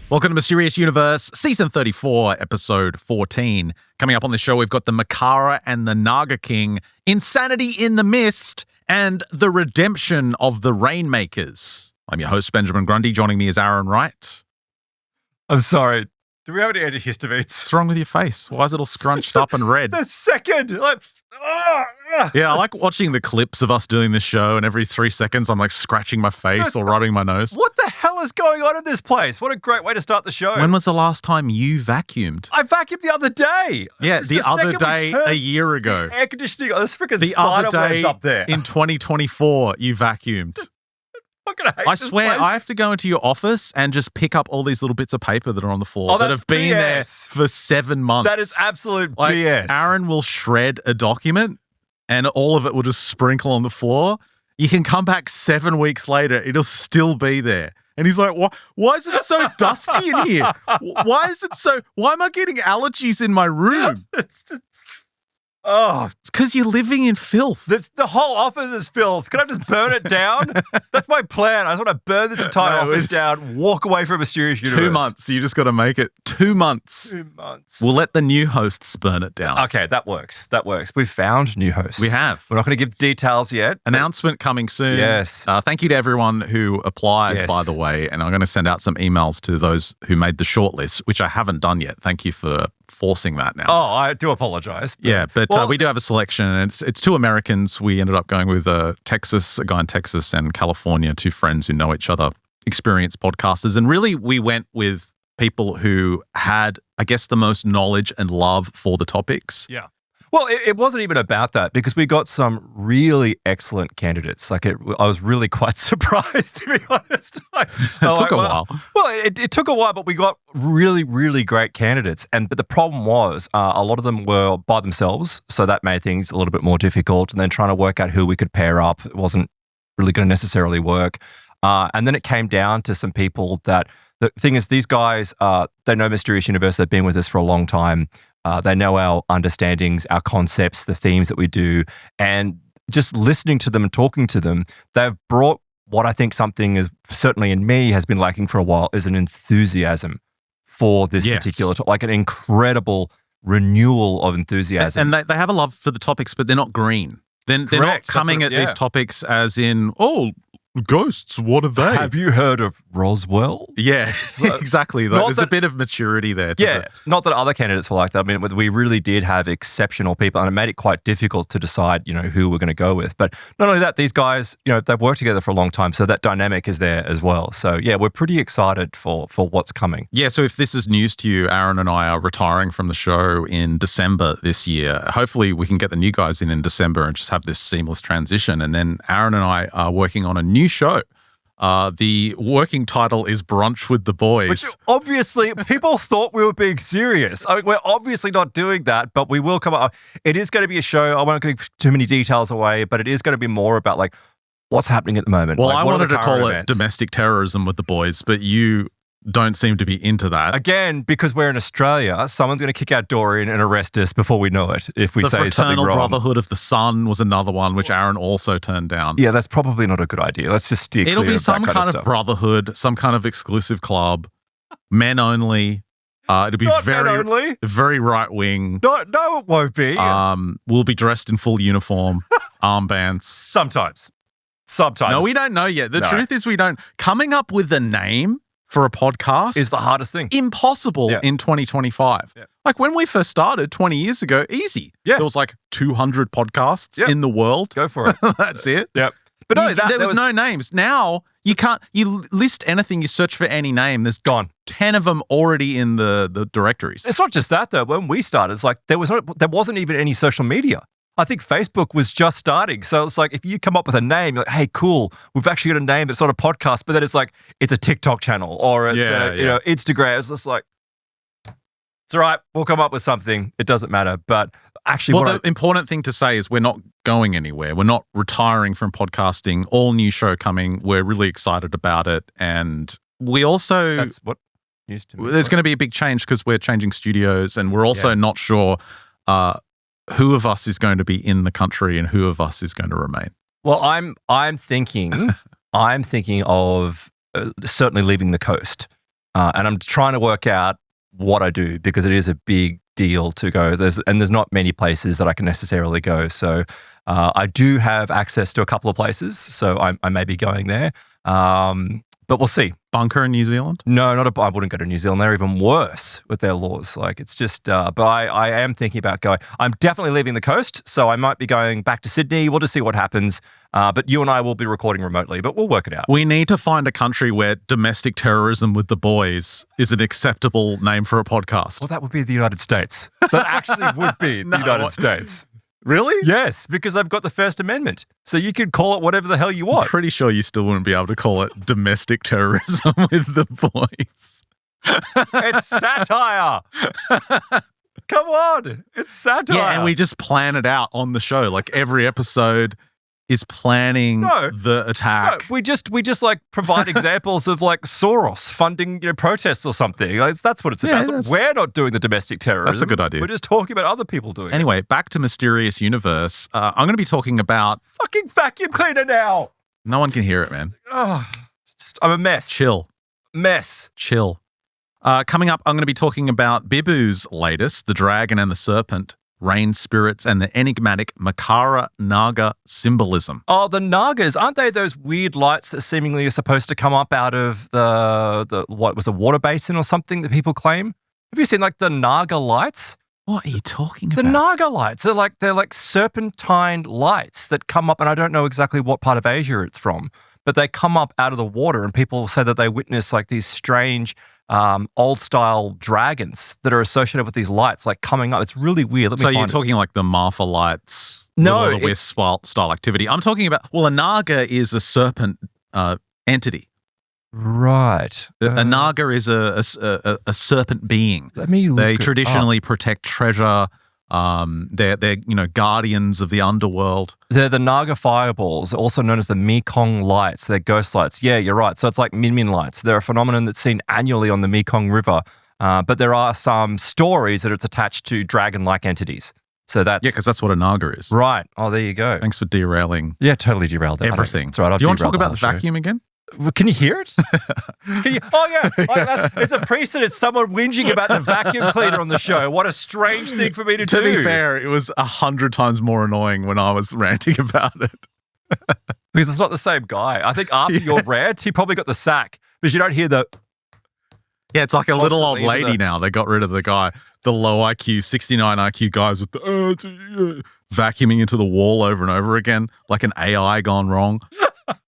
Welcome to Mysterious Universe, Season 34, Episode 14. Coming up on the show, we've got the Makara and the Naga King, Insanity in the Mist, and the Redemption of the Rainmakers. I'm your host, Benjamin Grundy. Joining me is Aaron Wright. I'm sorry. Do we have any antihistamines? What's wrong with your face? Why is it all scrunched up and red? The second! Yeah, I like watching the clips of us doing this show, and every 3 seconds I'm like scratching my face or rubbing my nose. What the hell is going on in this place? What a great way to start the show. When was the last time you vacuumed? I vacuumed the other day. Yeah, the other day a year ago. Air conditioning. Oh, there's freaking The spider other day webs up there. in 2024, you vacuumed. I swear, I have to go into your office and just pick up all these little bits of paper that are on the floor that have been there for 7 months. That is absolute BS. Aaron will shred a document and all of it will just sprinkle on the floor. You can come back 7 weeks later, it'll still be there. And he's like, why is it so dusty in here? Why am I getting allergies in my room? It's because you're living in filth. The whole office is filth. Can I just burn it down? That's my plan. I just want to burn this entire office down, walk away from Mysterious Universe. 2 months. You just got to make it 2 months. 2 months. We'll let the new hosts burn it down. Okay, that works. We've found new hosts. We have. We're not going to give details yet. Announcement coming soon. Yes. Thank you to everyone who applied, by the way. And I'm going to send out some emails to those who made the shortlist, which I haven't done yet. Thank you for forcing that now. Oh, I do apologize. But we do have a selection, and it's 2 Americans. We ended up going with a guy in Texas and California, 2 friends who know each other, experienced podcasters. And really, we went with people who had, I guess, the most knowledge and love for the topics. Yeah. Well, it wasn't even about that because we got some really excellent candidates. I was really quite surprised, to be honest. It took a while. Well, it took a while, but we got really, really great candidates. But the problem was a lot of them were by themselves, so that made things a little bit more difficult. And then trying to work out who we could pair up, it wasn't really going to necessarily work. And then it came down to some people that the thing is, these guys, they know Mysterious Universe. They've been with us for a long time. They know our understandings, our concepts, the themes that we do. And just listening to them and talking to them, they've brought what I think something is certainly in me has been lacking for a while is an enthusiasm for this particular topic, like an incredible renewal of enthusiasm. And they have a love for the topics, but they're not green. They're not coming at these topics as in, ghosts, what are they? Have you heard of Roswell? Yeah, exactly. There's a bit of maturity there. Not that other candidates were like that. I mean, we really did have exceptional people, and it made it quite difficult to decide, who we're going to go with. But not only that, these guys, they've worked together for a long time, so that dynamic is there as well. So yeah, we're pretty excited for what's coming. Yeah, so if this is news to you, Aaron and I are retiring from the show in December this year. Hopefully we can get the new guys in December and just have this seamless transition. And then Aaron and I are working on a new show. The working title is Brunch with the Boys. Which obviously people thought we were being serious. I mean, we're obviously not doing that, but we will come up. It is going to be a show. I won't give too many details away, but it is going to be more about like what's happening at the moment. Well, like, I wanted to call it domestic terrorism with the boys, but you don't seem to be into that. Again, because we're in Australia, someone's going to kick our door in and arrest us before we know it if we say something wrong. The Fraternal Brotherhood of the Sun was another one, which Aaron also turned down. Yeah, that's probably not a good idea. Let's just steer clear of that. It'll be some kind of brotherhood, some kind of exclusive club, men only. It'll be not very right wing. No, it won't be. We'll be dressed in full uniform, armbands. Sometimes. No, we don't know yet. The truth is we don't. Coming up with a name for a podcast is the hardest thing. Impossible in 2025. Yeah. Like when we first started 20 years ago, easy. Yeah. There was like 200 podcasts in the world. Go for it. That's it. Yep. But there was no names. Now you can't, you list anything, you search for any name, there's gone 10 of them already in the directories. It's not just that though. When we started, it's like there wasn't even any social media. I think Facebook was just starting. So it's like if you come up with a name, you're like, hey, cool, we've actually got a name that's not a podcast, but then it's like, it's a TikTok channel or it's Instagram. It's just like, it's all right, we'll come up with something. It doesn't matter. But actually the important thing to say is we're not going anywhere. We're not retiring from podcasting. All new show coming. We're really excited about it. And we also... That's what news to me. There's going to be a big change because we're changing studios and we're also not sure... who of us is going to be in the country and who of us is going to remain? Well, I'm thinking of certainly leaving the coast. And I'm trying to work out what I do because it is a big deal to go. There's not many places that I can necessarily go. So I do have access to a couple of places. So I may be going there. But we'll see. Bunker in New Zealand? No, I wouldn't go to New Zealand. They're even worse with their laws. Like it's just, but I am thinking about going. I'm definitely leaving the coast, so I might be going back to Sydney. We'll just see what happens. But you and I will be recording remotely, but we'll work it out. We need to find a country where domestic terrorism with the boys is an acceptable name for a podcast. Well, that would be the United States. That actually would be the United States. Really? Yes, because I've got the First Amendment. So you could call it whatever the hell you want. I'm pretty sure you still wouldn't be able to call it domestic terrorism with the boys. It's satire. Come on. It's satire. Yeah, and we just plan it out on the show. Like every episode is planning the attack. No, we just like provide examples of like Soros funding protests or something. Like, that's what it's about. We're not doing the domestic terrorism. That's a good idea. We're just talking about other people doing it. Anyway, back to Mysterious Universe. I'm going to be talking about... Fucking vacuum cleaner now. No one can hear it, man. Oh, I'm a mess. Chill. Chill. Coming up, I'm going to be talking about Bibu's latest, The Dragon and the Serpent, Rain Spirits, and the enigmatic Makara Naga Symbolism. Oh, the Nagas, aren't they those weird lights that seemingly are supposed to come up out of the what was a water basin or something that people claim? Have you seen like the Naga lights? What are you talking about? The Naga lights. They're like serpentine lights that come up, and I don't know exactly what part of Asia it's from, but they come up out of the water, and people say that they witness like these strange old-style dragons that are associated with these lights, like coming up. It's really weird. So you're talking like the Marfa lights, no, the West style activity. I'm talking about, well, a Naga is a serpent entity. Right. A Naga is a serpent being. Let me look. They traditionally protect treasure. They're guardians of the underworld. They're the Naga fireballs, also known as the Mekong lights. They're ghost lights. Yeah, you're right. So it's like Min Min lights. They're a phenomenon that's seen annually on the Mekong River. But there are some stories that it's attached to dragon-like entities. So that's... Yeah, because that's what a Naga is. Right. Oh, there you go. Thanks for derailing. Yeah, totally derailed everything. That's right. Do you want to talk about the vacuum again? Can you hear it? Can you? Oh, yeah. It's a precedent. Someone whinging about the vacuum cleaner on the show. What a strange thing for me to do. To be fair, it was 100 times more annoying when I was ranting about it. Because it's not the same guy. I think after your rant, he probably got the sack. Because you don't hear the... Yeah, it's like a little old lady now. They got rid of the guy, the low IQ, 69 IQ guys with the vacuuming into the wall over and over again, like an AI gone wrong.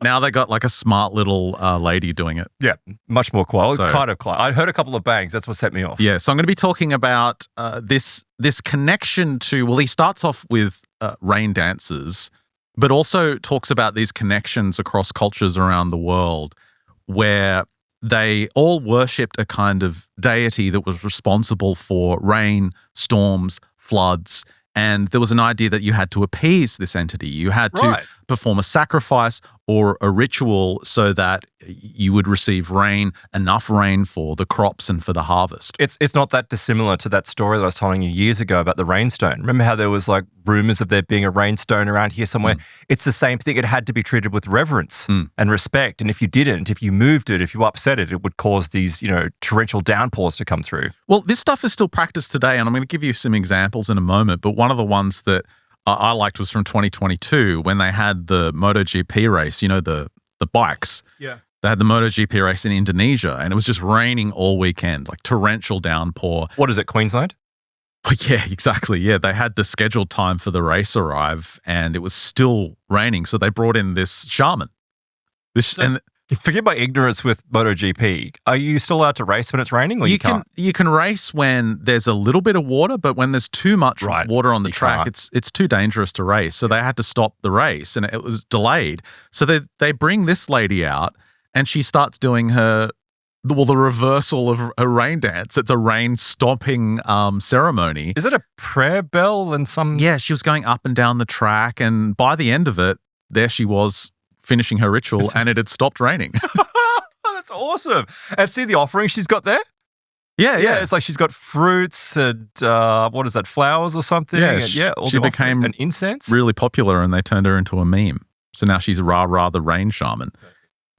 Now they got like a smart little lady doing it. Yeah, much more quiet. It's kind of quiet. I heard a couple of bangs. That's what set me off. Yeah, so I'm going to be talking about this connection to, well, he starts off with rain dances, but also talks about these connections across cultures around the world where they all worshipped a kind of deity that was responsible for rain, storms, floods. And there was an idea that you had to appease this entity. You had to perform a sacrifice or a ritual so that you would receive rain, enough rain for the crops and for the harvest. It's not that dissimilar to that story that I was telling you years ago about the rainstone. Remember how there was like rumors of there being a rainstone around here somewhere? It's the same thing. It had to be treated with reverence and respect. And if you didn't, if you moved it, if you upset it, it would cause these, torrential downpours to come through. Well, this stuff is still practiced today, and I'm going to give you some examples in a moment. But one of the ones that I liked was from 2022 when they had the MotoGP race, the bikes. Yeah. They had the MotoGP race in Indonesia, and it was just raining all weekend, like torrential downpour. What is it, Queensland? Yeah, exactly. Yeah, they had the scheduled time for the race arrive, and it was still raining. So they brought in this shaman. Forgive my ignorance with MotoGP. Are you still allowed to race when it's raining, or you can't? You can race when there's a little bit of water, but when there's too much water on the track, it's too dangerous to race. So they had to stop the race, and it was delayed. So they bring this lady out, and she starts doing the reversal of a rain dance. It's a rain stopping ceremony. Is it a prayer bell and some? Yeah, she was going up and down the track, and by the end of it, there she was finishing her ritual, and it had stopped raining. That's awesome. And see the offering she's got there? Yeah. It's like she's got fruits and what is that, flowers or something? Yeah, and, she became an incense. Really popular, and they turned her into a meme. So now she's Ra the rain shaman.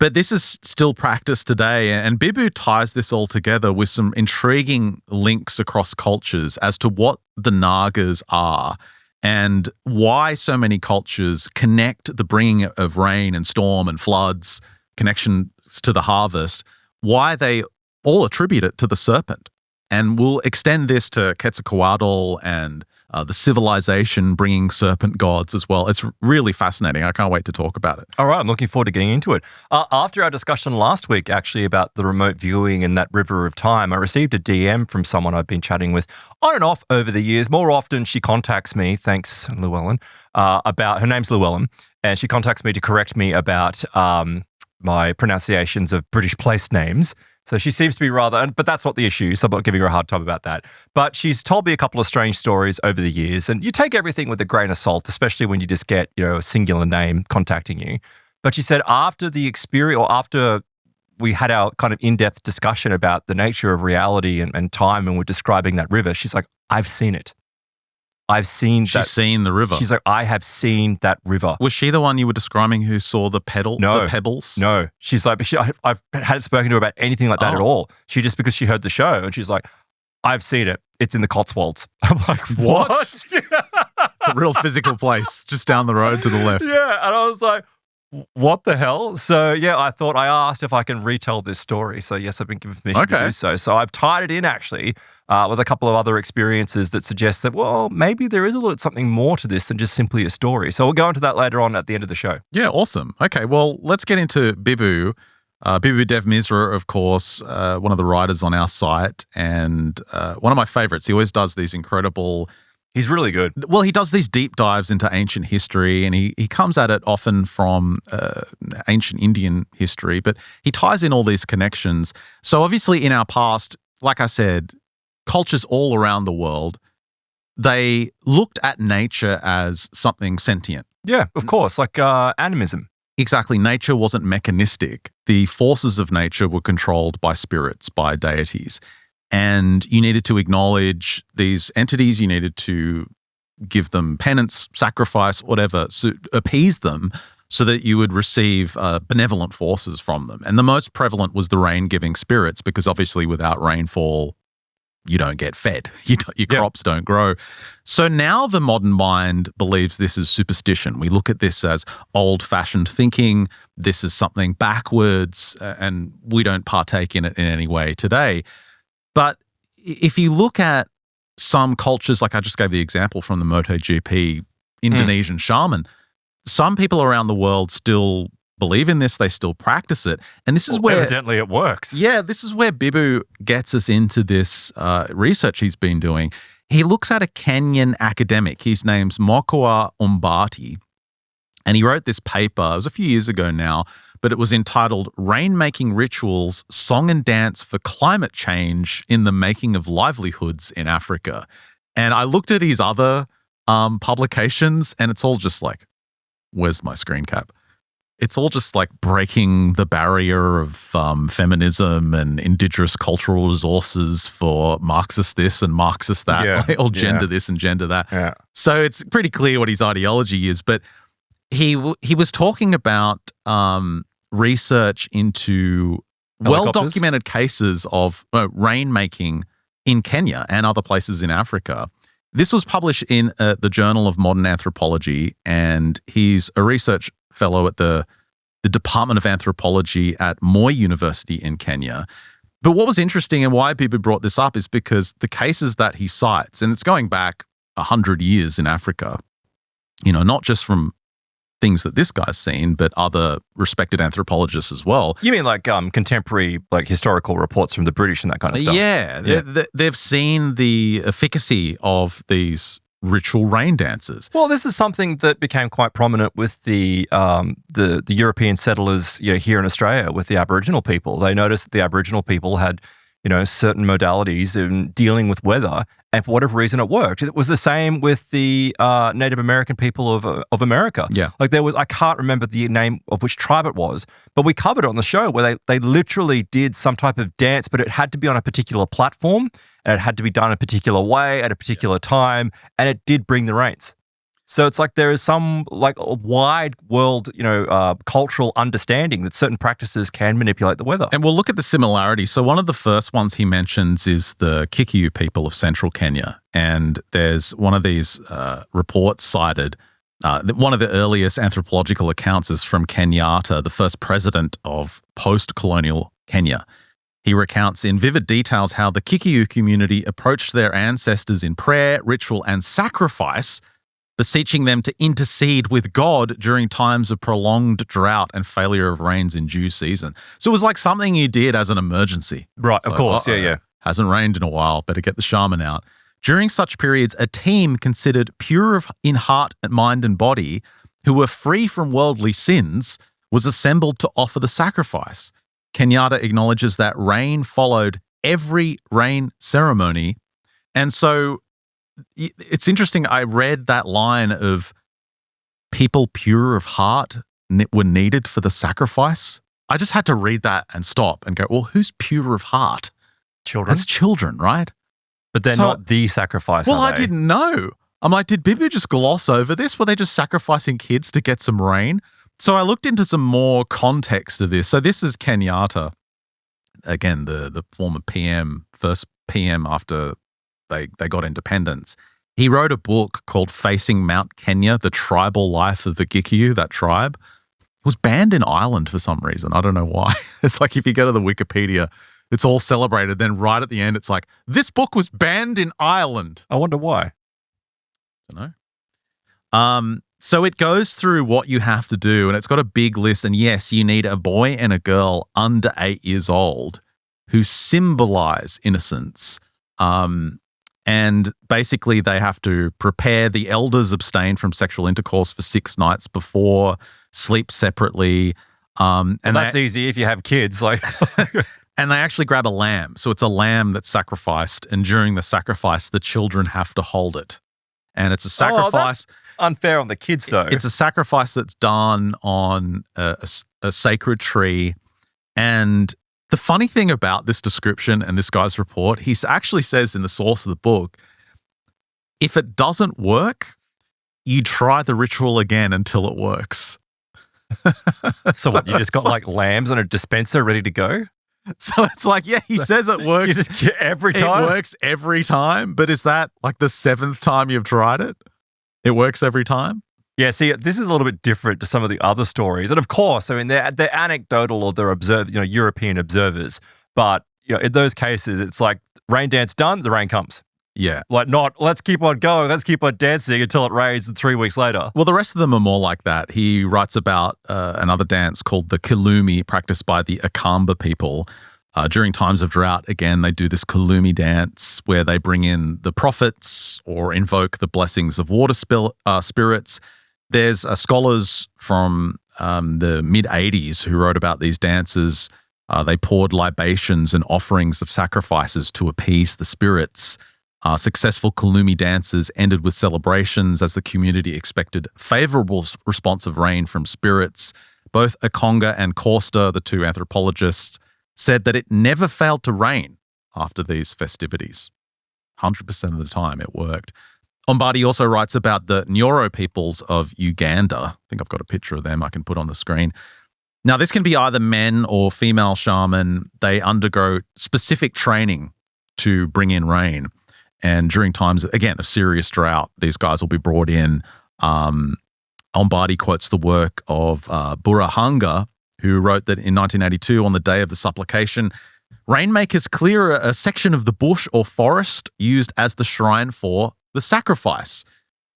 But this is still practiced today, and Bibu ties this all together with some intriguing links across cultures as to what the Nagas are and why so many cultures connect the bringing of rain and storm and floods, connections to the harvest, why they all attribute it to the serpent. And we'll extend this to Quetzalcoatl and the civilization bringing serpent gods as well. It's really fascinating. I can't wait to talk about it. All right, I'm looking forward to getting into it. After our discussion last week, actually, about the remote viewing and that river of time, I received a DM from someone I've been chatting with on and off over the years. More often, she contacts me, thanks, Llewellyn, her name's Llewellyn, and she contacts me to correct me about my pronunciations of British place names. So she seems to be but that's not the issue, so I'm not giving her a hard time about that. But she's told me a couple of strange stories over the years, and you take everything with a grain of salt, especially when you just get, a singular name contacting you. But she said after the experience, or after we had our kind of in-depth discussion about the nature of reality and time, and we're describing that river, she's like, I've seen it. She's seen the river. She's like, I have seen that river. Was she the one you were describing who saw the pebbles? No. She's like, I've hadn't spoken to her about anything like that at all. She just, because she heard the show, and she's like, I've seen it. It's in the Cotswolds. I'm like, what? It's a real physical place just down the road to the left. Yeah. And I was like, what the hell? So, yeah, I asked if I can retell this story. So, yes, I've been given permission to do so. So, I've tied it in, actually, with a couple of other experiences that suggest that, well, maybe there is a little something more to this than just simply a story. So, we'll go into that later on at the end of the show. Yeah, awesome. Okay, well, let's get into Bibu. Bibu Dev Misra, of course, one of the writers on our site, and one of my favorites. He always does these incredible... He's really good. Well, he does these deep dives into ancient history, and he comes at it often from ancient Indian history, but he ties in all these connections. So obviously in our past, like I said, cultures all around the world, they looked at nature as something sentient. Yeah, of course, like animism. Exactly. Nature wasn't mechanistic. The forces of nature were controlled by spirits, by deities. And you needed to acknowledge these entities, you needed to give them penance, sacrifice, whatever, so appease them so that you would receive benevolent forces from them. And the most prevalent was the rain-giving spirits, because obviously without rainfall, you don't get fed. Your crops don't grow. So now the modern mind believes this is superstition. We look at this as old-fashioned thinking. This is something backwards, and we don't partake in it in any way today. But if you look at some cultures, like I just gave the example from the MotoGP Indonesian shaman, some people around the world still believe in this, they still practice it. And this is where... Evidently it works. Yeah, this is where Bibu gets us into this research he's been doing. He looks at a Kenyan academic. His name's Makara Naga, and he wrote this paper, it was a few years ago now, but it was entitled Rainmaking Rituals, Song and Dance for Climate Change in the Making of Livelihoods in Africa. And I looked at his other publications, and it's all just like, where's my screen cap? It's all just like breaking the barrier of feminism and indigenous cultural resources for Marxist this and Marxist that, or gender this and gender that. Yeah. So it's pretty clear what his ideology is, but he was talking about research into well-documented cases of rainmaking in Kenya and other places in Africa. This was published in the Journal of Modern Anthropology, and he's a research fellow at the Department of Anthropology at Moi University in Kenya. But what was interesting and why Bibu brought this up is because the cases that he cites, and it's going back 100 years in Africa, not just from things that this guy's seen, but other respected anthropologists as well. You mean like contemporary, like historical reports from the British and that kind of stuff? Yeah. They've seen the efficacy of these ritual rain dances. Well, this is something that became quite prominent with the European settlers, here in Australia with the Aboriginal people. They noticed that the Aboriginal people had, certain modalities in dealing with weather, and for whatever reason it worked. It was the same with the Native American people of America. Yeah. Like I can't remember the name of which tribe it was, but we covered it on the show where they literally did some type of dance, but it had to be on a particular platform, and it had to be done a particular way at a particular time, and it did bring the rains. So it's like there is some like a wide world, cultural understanding that certain practices can manipulate the weather. And we'll look at the similarities. So one of the first ones he mentions is the Kikuyu people of central Kenya. And there's one of these reports cited. One of the earliest anthropological accounts is from Kenyatta, the first president of post-colonial Kenya. He recounts in vivid details how the Kikuyu community approached their ancestors in prayer, ritual, and sacrifice, beseeching them to intercede with God during times of prolonged drought and failure of rains in due season. So it was like something you did as an emergency. Right, So, of course, yeah. Hasn't rained in a while, better get the shaman out. During such periods, a team considered pure in heart, mind, and body, who were free from worldly sins, was assembled to offer the sacrifice. Kenyatta acknowledges that rain followed every rain ceremony. And so it's interesting. I read that line of people pure of heart were needed for the sacrifice. I just had to read that and stop and go, well, who's pure of heart? Children. That's children, right? But they're not the sacrifice, Well, are I they? didn't know. I'm like, did Bibu just gloss over this? Were they just sacrificing kids to get some rain? So I looked into some more context of this. So this is Kenyatta, again, the former PM, first PM after they got independence. He wrote a book called Facing Mount Kenya, The Tribal Life of the Kikuyu, that tribe. It was banned in Ireland for some reason. I don't know why. It's like if you go to the Wikipedia, it's all celebrated. Then right at the end, it's like, this book was banned in Ireland. I wonder why. I don't know. So it goes through what you have to do, and it's got a big list. And yes, you need a boy and a girl under 8 years old who symbolize innocence. And basically they have to prepare. The elders abstain from sexual intercourse for 6 nights before, sleep separately. And that's easy if you have kids. Like, and they actually grab a lamb. So it's a lamb that's sacrificed. And during the sacrifice, the children have to hold it. And it's a sacrifice. That's unfair on the kids, though. It's a sacrifice that's done on a sacred tree. And the funny thing about this description and this guy's report, he actually says in the source of the book, if it doesn't work, you try the ritual again until it works. So what, you just got like lambs on a dispenser ready to go? So it's like, yeah, he says it works. You just get every time? It works every time. But is that like the 7th time you've tried it? It works every time? Yeah, see, this is a little bit different to some of the other stories. And of course, I mean, they're anecdotal or they're European observers. But in those cases, it's like rain dance done, the rain comes. Yeah. Like not, let's keep on going, let's keep on dancing until it rains and 3 weeks later. Well, the rest of them are more like that. He writes about another dance called the Kilumi, practiced by the Akamba people. During times of drought, again, they do this Kilumi dance where they bring in the prophets or invoke the blessings of water spirits. There's scholars from the mid-'80s who wrote about these dances. They poured libations and offerings of sacrifices to appease the spirits. Successful Kilumi dances ended with celebrations as the community expected favorable response of rain from spirits. Both Akonga and Corster, the 2 anthropologists, said that it never failed to rain after these festivities. 100% of the time it worked. Ombadi also writes about the Nyoro peoples of Uganda. I think I've got a picture of them I can put on the screen. Now, this can be either men or female shaman. They undergo specific training to bring in rain. And during times, again, of serious drought, these guys will be brought in. Ombadi quotes the work of Burahanga, who wrote that in 1982, on the day of the supplication, rainmakers clear a section of the bush or forest used as the shrine for the sacrifice.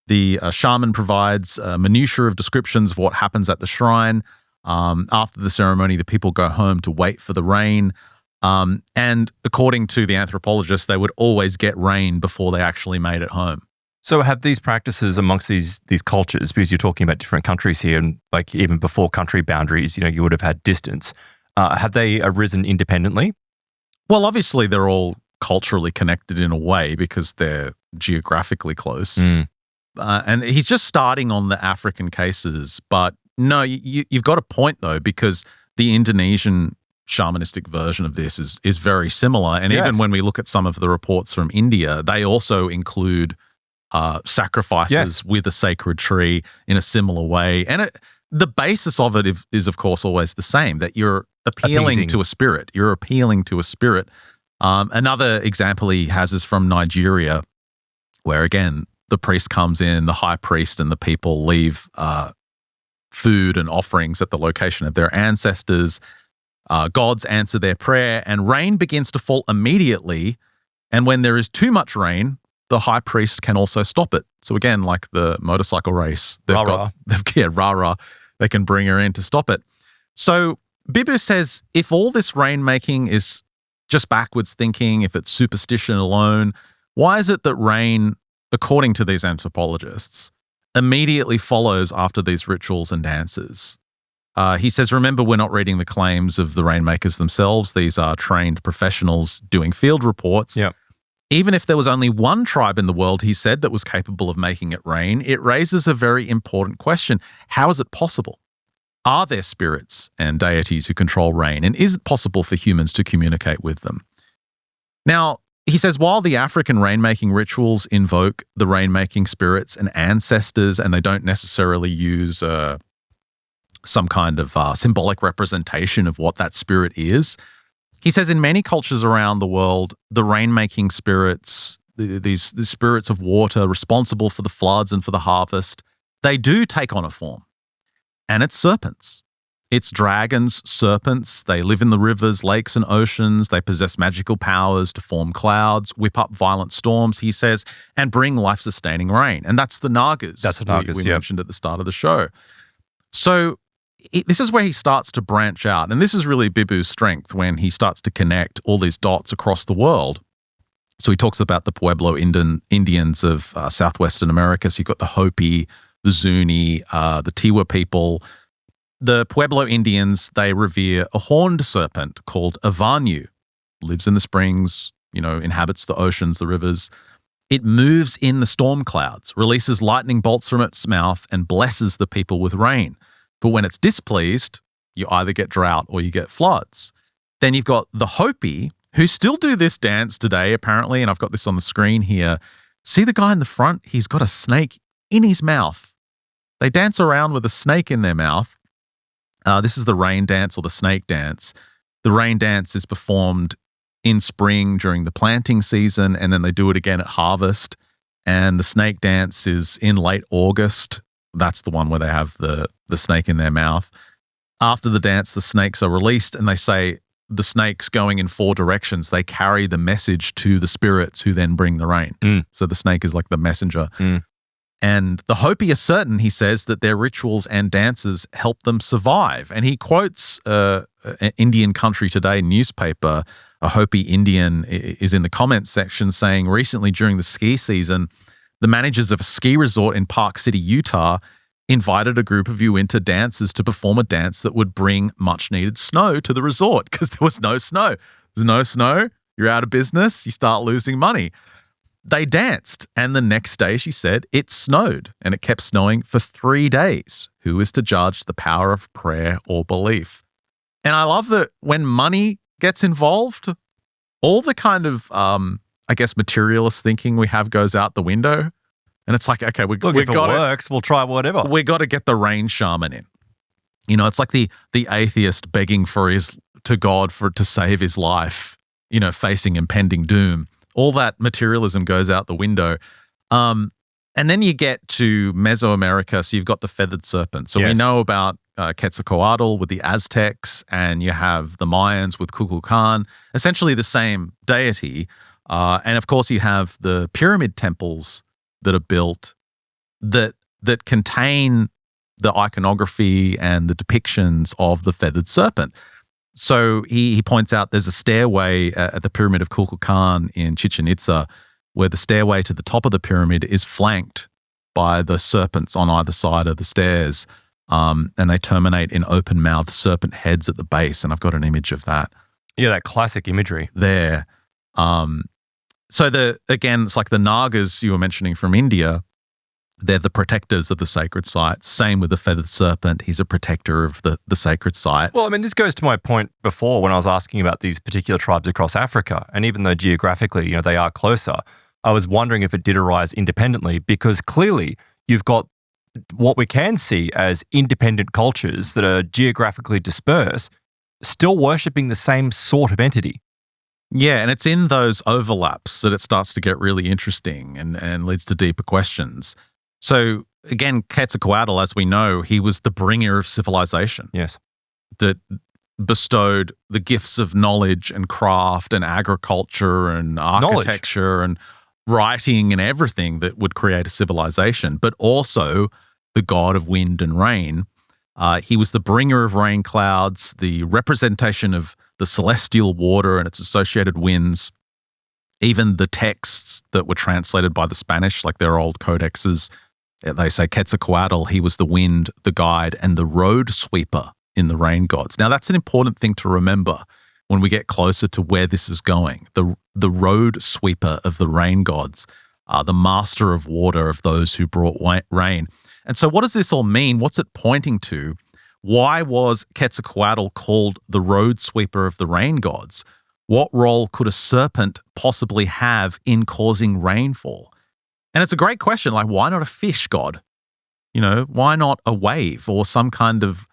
The shaman provides minutiae of descriptions of what happens at the shrine. After the ceremony, the people go home to wait for the rain. And according to the anthropologists, they would always get rain before they actually made it home. So have these practices amongst these cultures, because you're talking about different countries here, and like even before country boundaries, you would have had distance. Have they arisen independently? Well, obviously they're all culturally connected in a way because they're geographically close. And he's just starting on the African cases. But no, you've got a point though, because the Indonesian shamanistic version of this is very similar. And even when we look at some of the reports from India, they also include sacrifices with a sacred tree in a similar way. And the basis of it is, of course, always the same, that you're appealing to a spirit. You're appealing to a spirit. Another example he has is from Nigeria, where, again, the priest comes in, the high priest and the people leave food and offerings at the location of their ancestors. Gods answer their prayer, and rain begins to fall immediately. And when there is too much rain, the high priest can also stop it. So again, like the motorcycle race, they can bring her in to stop it. So Bibu says, if all this rainmaking is just backwards thinking, if it's superstition alone, why is it that rain, according to these anthropologists, immediately follows after these rituals and dances? He says, remember, we're not reading the claims of the rainmakers themselves. These are trained professionals doing field reports. Yep. Even if there was only one tribe in the world, he said, that was capable of making it rain, it raises a very important question. How is it possible? Are there spirits and deities who control rain? And is it possible for humans to communicate with them? Now, he says, while the African rainmaking rituals invoke the rainmaking spirits and ancestors, and they don't necessarily use some kind of symbolic representation of what that spirit is, he says in many cultures around the world, the rainmaking spirits, these spirits of water responsible for the floods and for the harvest, they do take on a form. And it's serpents. It's dragons, serpents. They live in the rivers, lakes, and oceans. They possess magical powers to form clouds, whip up violent storms, he says, and bring life-sustaining rain. And that's the Nagas. That's the Nagas, we mentioned at the start of the show. So this is where he starts to branch out. And this is really Bibu's strength, when he starts to connect all these dots across the world. So he talks about the Pueblo Indians of southwestern America. So you've got the Hopi, the Zuni, the Tiwa people. The Pueblo Indians, they revere a horned serpent called a Vanyu. Lives in the springs, inhabits the oceans, the rivers. It moves in the storm clouds, releases lightning bolts from its mouth, and blesses the people with rain. But when it's displeased, you either get drought or you get floods. Then you've got the Hopi, who still do this dance today, apparently, and I've got this on the screen here. See the guy in the front? He's got a snake in his mouth. They dance around with a snake in their mouth. This is the rain dance or the snake dance. The rain dance is performed in spring during the planting season, and then they do it again at harvest. And the snake dance is in late August. That's the one where they have the snake in their mouth. After the dance, the snakes are released, and they say the snakes going in 4 directions. They carry the message to the spirits who then bring the rain. So the snake is like the messenger. And the Hopi are certain, he says, that their rituals and dances help them survive. And he quotes an Indian Country Today newspaper. A Hopi Indian is in the comments section saying, recently during the ski season, the managers of a ski resort in Park City, Utah, invited a group of Uinta dancers to perform a dance that would bring much-needed snow to the resort, because there was no snow. There's no snow, you're out of business, you start losing money. They danced, and the next day, she said, it snowed, and it kept snowing for 3 days. Who is to judge the power of prayer or belief? And I love that when money gets involved, all the kind of, materialist thinking we have goes out the window. And it's like, okay, if it works, we'll try whatever. We got to get the rain shaman in. It's like the atheist begging to God to save his life, facing impending doom. All that materialism goes out the window. And then you get to Mesoamerica, so you've got the feathered serpent. So we know about Quetzalcoatl with the Aztecs, and you have the Mayans with Kukulkan, essentially the same deity. And of course, you have the pyramid temples that are built that contain the iconography and the depictions of the feathered serpent. So he points out there's a stairway at the Pyramid of Kukulkan in Chichen Itza, where the stairway to the top of the pyramid is flanked by the serpents on either side of the stairs, and they terminate in open-mouthed serpent heads at the base, and I've got an image of that. Yeah, that classic imagery. There. So it's like the Nagas you were mentioning from India. They're the protectors of the sacred sites. Same with the feathered serpent. He's a protector of the sacred site. Well, this goes to my point before when I was asking about these particular tribes across Africa. And even though geographically, they are closer, I was wondering if it did arise independently, because clearly you've got what we can see as independent cultures that are geographically dispersed, still worshipping the same sort of entity. Yeah, and it's in those overlaps that it starts to get really interesting and leads to deeper questions. So again, Quetzalcoatl, as we know, he was the bringer of civilization. Yes. That bestowed the gifts of knowledge and craft and agriculture and architecture and writing and everything that would create a civilization, but also the god of wind and rain. He was the bringer of rain clouds, the representation of the celestial water and its associated winds, even the texts that were translated by the Spanish, like their old codexes. They say Quetzalcoatl, he was the wind, the guide, and the road sweeper in the rain gods. Now, that's an important thing to remember when we get closer to where this is going. The road sweeper of the rain gods, the master of water of those who brought rain. And so what does this all mean? What's it pointing to? Why was Quetzalcoatl called the road sweeper of the rain gods? What role could a serpent possibly have in causing rainfall? And it's a great question. Like, why not a fish god? You know, why not a wave or some kind of,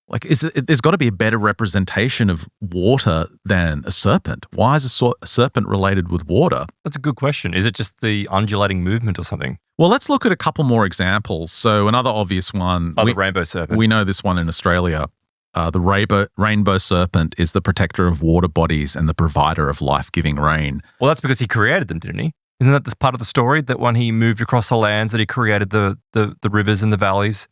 like, there's got to be a better representation of water than a serpent. Why is a serpent related with water? That's a good question. Is it just the undulating movement or something? Well, let's look at a couple more examples. So another obvious one. The rainbow serpent. We know this one in Australia. The rainbow serpent is the protector of water bodies and the provider of life-giving rain. Well, that's because he created them, didn't he? Isn't that this part of the story, that when he moved across the lands that he created the rivers and the valleys?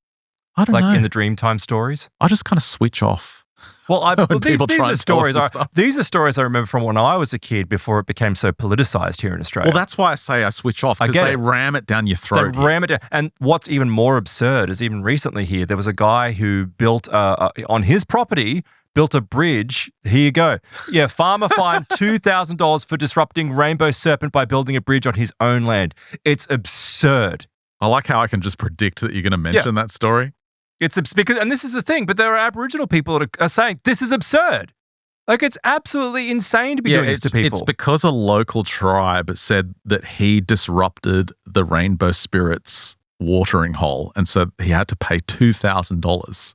I don't know. Like in the Dreamtime stories? I just kind of switch off. Well, these are stories. These are stories I remember from when I was a kid before it became so politicized here in Australia. Well, that's why I say I switch off, because they ram it down your throat. They ram it down. And what's even more absurd is even recently here, there was a guy who built, on his property, built a bridge. Here you go. Yeah, farmer fined $2,000 for disrupting rainbow serpent by building a bridge on his own land. It's absurd. I like how I can just predict that you're going to mention that story. It's because, and this is the thing, but there are Aboriginal people that are saying this is absurd. Like, it's absolutely insane to be doing this to people. It's because a local tribe said that he disrupted the rainbow spirit's watering hole, and so he had to pay $2,000.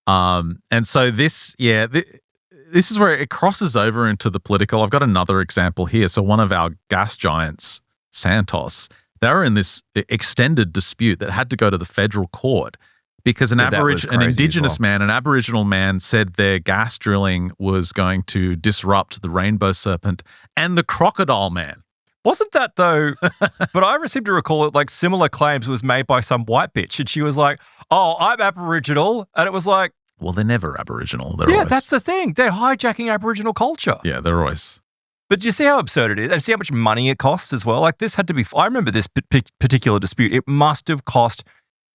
And so this is where it crosses over into the political. I've got another example here. So one of our gas giants, Santos, they were in this extended dispute that had to go to the federal court because an indigenous man, an Aboriginal man, said their gas drilling was going to disrupt the rainbow serpent and the crocodile man. Wasn't that though? But I seem to recall it like similar claims was made by some white bitch, and she was like, "Oh, I'm Aboriginal," and it was like, well, they're never Aboriginal. That's the thing. They're hijacking Aboriginal culture. Yeah, they're always. But do you see how absurd it is? And see how much money it costs as well? Like, this had to be, I remember this particular dispute. It must have cost,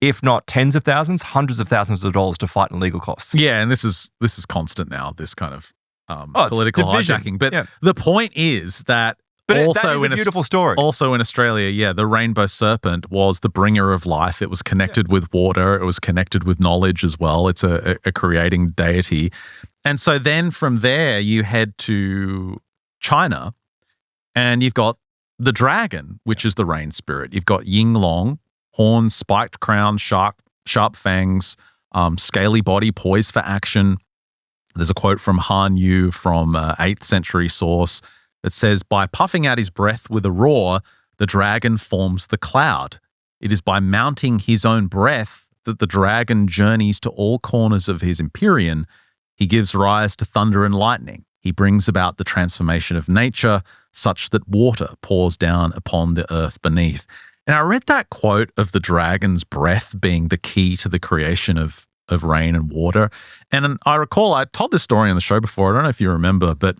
if not tens of thousands, hundreds of thousands of dollars to fight in legal costs. Yeah, and this is constant now, this kind of political hijacking. But the point is that that is a beautiful story. Also in Australia, the rainbow serpent was the bringer of life. It was connected with water. It was connected with knowledge as well. It's a creating deity. And so then from there, you head to China, and you've got the dragon, which is the rain spirit. You've got Ying Long, horns, spiked crown, sharp fangs, scaly body, poised for action. There's a quote from Han Yu from 8th century source that says, by puffing out his breath with a roar, the dragon forms the cloud. It is by mounting his own breath that the dragon journeys to all corners of his empyrean. He gives rise to thunder and lightning. He brings about the transformation of nature such that water pours down upon the earth beneath. And I read that quote of the dragon's breath being the key to the creation of rain and water. And I recall, I told this story on the show before. I don't know if you remember, but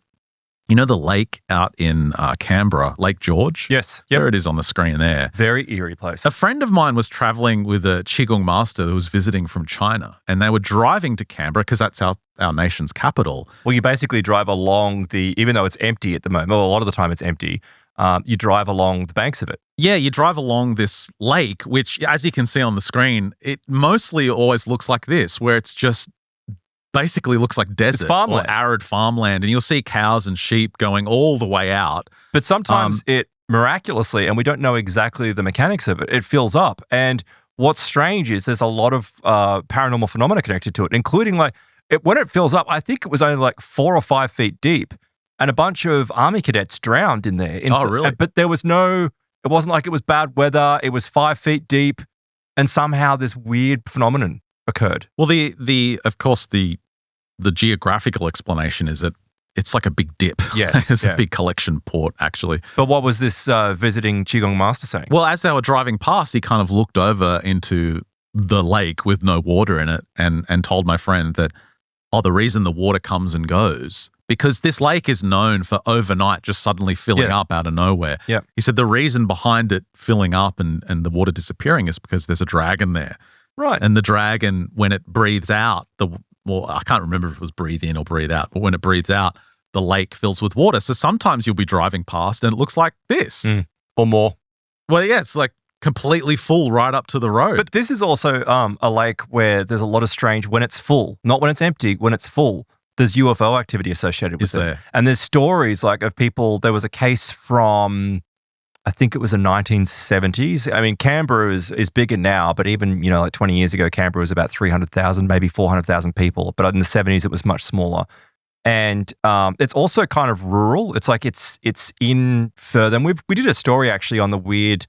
you know the lake out in Canberra, Lake George? Yes. Yep. There it is on the screen there. Very eerie place. A friend of mine was traveling with a Qigong master who was visiting from China, and they were driving to Canberra because that's our nation's capital. Well, you basically drive along even though it's empty at the moment, well, a lot of the time it's empty, you drive along the banks of it. Yeah, you drive along this lake, which, as you can see on the screen, it mostly always looks like this, where it's just basically looks like desert or arid farmland, and you'll see cows and sheep going all the way out. But sometimes it miraculously, and we don't know exactly the mechanics of it, it fills up. And what's strange is there's a lot of paranormal phenomena connected to it, including when it fills up, I think it was only 4 or 5 feet deep, and a bunch of army cadets drowned in there. Oh, really? But there was it wasn't like it was bad weather. It was 5 feet deep, and somehow this weird phenomenon occurred. Well, of course the geographical explanation is that it's like a big dip. Yes. It's a big collection port, actually. But what was this visiting Qigong master saying? Well, as they were driving past, he kind of looked over into the lake with no water in it and told my friend that, the reason the water comes and goes, because this lake is known for overnight just suddenly filling up out of nowhere. Yeah. He said the reason behind it filling up and the water disappearing is because there's a dragon there. Right. And the dragon, when it breathes out, I can't remember if it was breathe in or breathe out, but when it breathes out, the lake fills with water. So sometimes you'll be driving past and it looks like this. Or more. Well, yeah, it's like completely full right up to the road. But this is also a lake where there's a lot of strange, when it's full, not when it's empty, when it's full, there's UFO activity associated with it. There? And there's stories of people, there was a case from, I think it was the 1970s. I mean, Canberra is bigger now, but even, 20 years ago, Canberra was about 300,000, maybe 400,000 people. But in the 70s, it was much smaller. And it's also kind of rural. It's it's in further. And we did a story actually on the weird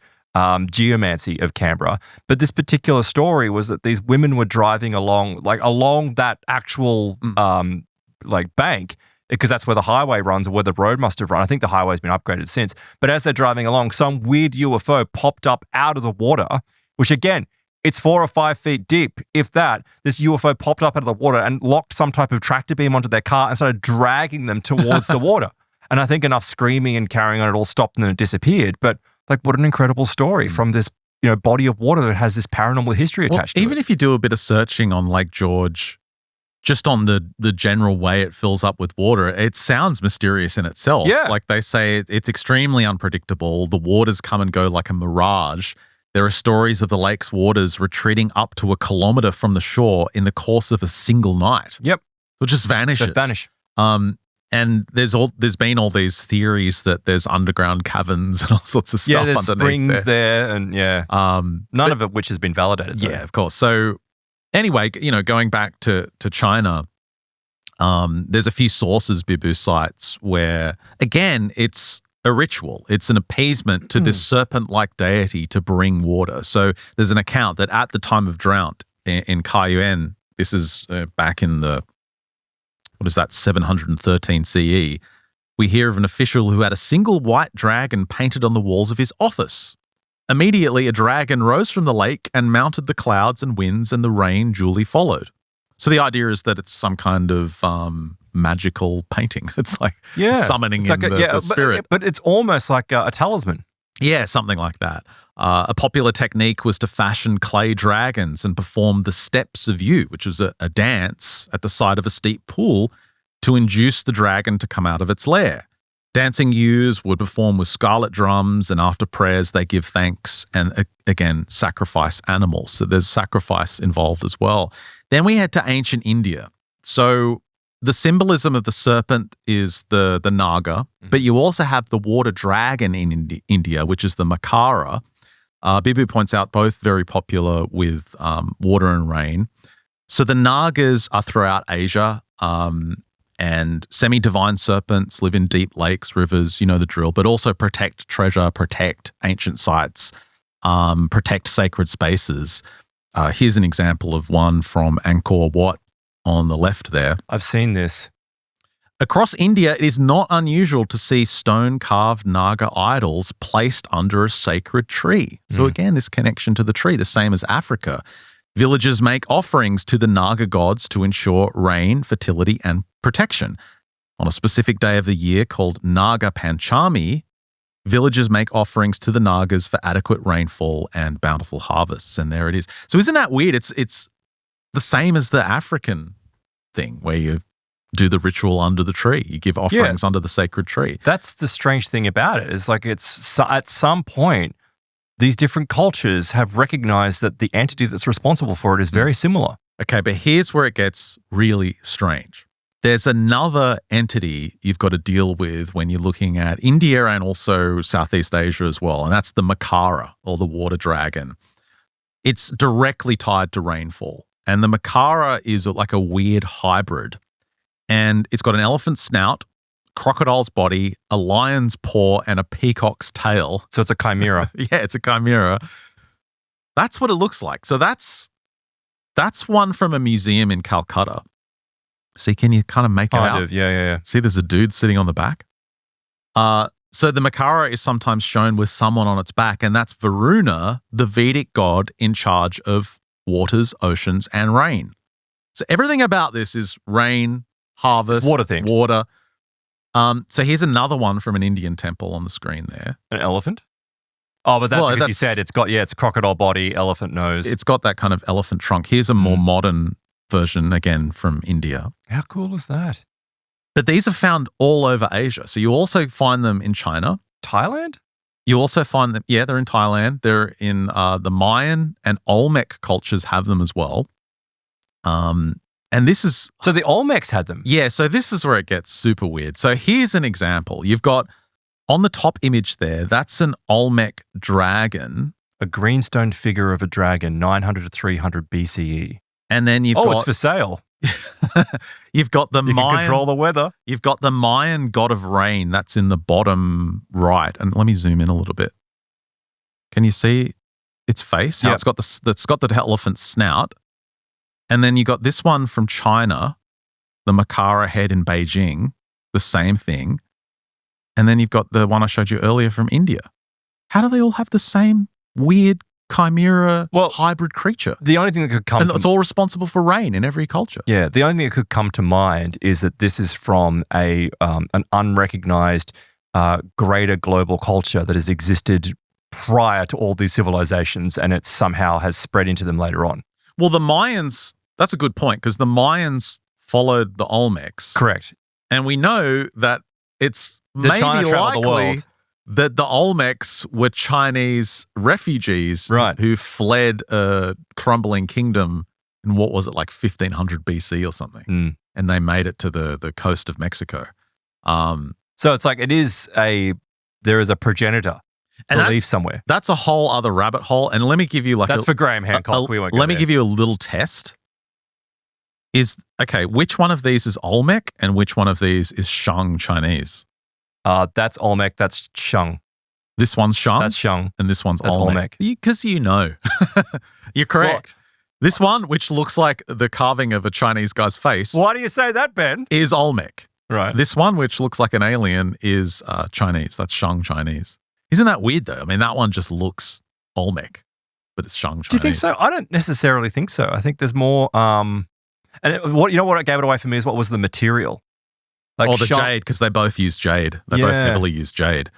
geomancy of Canberra. But this particular story was that these women were driving along that actual bank, because that's where the highway runs or where the road must have run. I think the highway's been upgraded since. But as they're driving along, some weird UFO popped up out of the water, which again, it's 4 or 5 feet deep. If that, this UFO popped up out of the water and locked some type of tractor beam onto their car and started dragging them towards the water. And I think enough screaming and carrying on, it all stopped and then it disappeared. But what an incredible story from this, body of water that has this paranormal history attached to it. Even if you do a bit of searching on Lake George, just on the general way it fills up with water, it sounds mysterious in itself. Yeah. Like they say, it's extremely unpredictable. The waters come and go like a mirage. There are stories of the lake's waters retreating up to 1 kilometer from the shore in the course of a single night. Yep. It just vanishes. Just vanish. And there's been all these theories that there's underground caverns and all sorts of stuff there's underneath springs there and none of it which has been validated. Yeah, of course. So anyway, going back to China, there's a few sources, Bibu cites, where again it's a ritual. It's an appeasement to this serpent-like deity to bring water. So there's an account that at the time of drought in Kaiyuan, this is back in the 713 CE, we hear of an official who had a single white dragon painted on the walls of his office. Immediately, a dragon rose from the lake and mounted the clouds and winds, and the rain duly followed. So the idea is that it's some kind of magical painting. It's like summoning the spirit. But it's almost like a talisman. Yeah, something like that. A popular technique was to fashion clay dragons and perform the steps of Yu, which was a dance at the side of a steep pool to induce the dragon to come out of its lair. Dancing Yus would perform with scarlet drums, and after prayers, they give thanks and, again, sacrifice animals. So there's sacrifice involved as well. Then we head to ancient India. So the symbolism of the serpent is the Naga, but you also have the water dragon in India, which is the Makara. Bibu points out both very popular with water and rain. So the Nagas are throughout Asia, and semi-divine serpents live in deep lakes, rivers, you know the drill, but also protect treasure, protect ancient sites, protect sacred spaces. Here's an example of one from Angkor Wat on the left there. I've seen this. Across India, it is not unusual to see stone-carved Naga idols placed under a sacred tree. So again, this connection to the tree, the same as Africa. Villagers make offerings to the Naga gods to ensure rain, fertility, and protection. On a specific day of the year called Naga Panchami, villagers make offerings to the Nagas for adequate rainfall and bountiful harvests. And there it is. So isn't that weird? It's the same as the African thing where you do the ritual under the tree. You give offerings under the sacred tree. That's the strange thing about it. It's like it's at some point, these different cultures have recognized that the entity that's responsible for it is very similar. Okay, but here's where it gets really strange. There's another entity you've got to deal with when you're looking at India and also Southeast Asia as well, and that's the Makara, or the water dragon. It's directly tied to rainfall, and the Makara is like a weird hybrid, and it's got an elephant snout, crocodile's body, a lion's paw, and a peacock's tail. So it's a chimera. Yeah, it's a chimera. That's what it looks like. So that's one from a museum in Calcutta. See, can you kind of make it out? Kind of, yeah. See, there's a dude sitting on the back. So the Makara is sometimes shown with someone on its back, and that's Varuna, the Vedic god in charge of waters, oceans, and rain. So everything about this is rain, harvest, it's water themed. Water. So here's another one from an Indian temple on the screen there. An elephant? Oh, but because you said it's crocodile body, elephant nose. It's got that kind of elephant trunk. Here's a more modern version, again, from India. How cool is that? But these are found all over Asia. So you also find them in China. Thailand? You also find them, they're in Thailand. They're in the Mayan and Olmec cultures have them as well. And this is... So the Olmecs had them? Yeah, so this is where it gets super weird. So here's an example. You've got, on the top image there, that's an Olmec dragon. A greenstone figure of a dragon, 900 to 300 BCE. And then you've got... it's for sale. You've got the Mayan... You can control the weather. You've got the Mayan god of rain. That's in the bottom right. And let me zoom in a little bit. Can you see its face? How it's got the elephant snout. And then you got this one from China, the Makara head in Beijing, the same thing. And then you've got the one I showed you earlier from India. How do they all have the same weird chimera hybrid creature? The only thing that could come and it's all responsible for rain in every culture. Yeah, the only thing that could come to mind is that this is from an unrecognized greater global culture that has existed prior to all these civilizations, and it somehow has spread into them later on. Well, the Mayans, that's a good point, because the Mayans followed the Olmecs. Correct. And we know that it's the maybe China likely the world. That the Olmecs were Chinese refugees who fled a crumbling kingdom in what was it, like 1500 BC or something. And they made it to the coast of Mexico. So it's like there is a progenitor belief somewhere. That's a whole other rabbit hole. And let me give you that's for Graham Hancock. Let me give you a little test. Which one of these is Olmec and which one of these is Shang Chinese? That's Olmec. That's Shang. This one's Shang? That's Shang. And this one's that's Olmec. Because you know. You're correct. What? This one, which looks like the carving of a Chinese guy's face. Why do you say that, Ben? Is Olmec. Right. This one, which looks like an alien, is Chinese. That's Shang Chinese. Isn't that weird, though? I mean, that one just looks Olmec, but it's Shang Chinese. Do you think so? I don't necessarily think so. I think there's more... what gave it away for me is what was the material. Like the jade, because they both use jade. They both heavily use jade.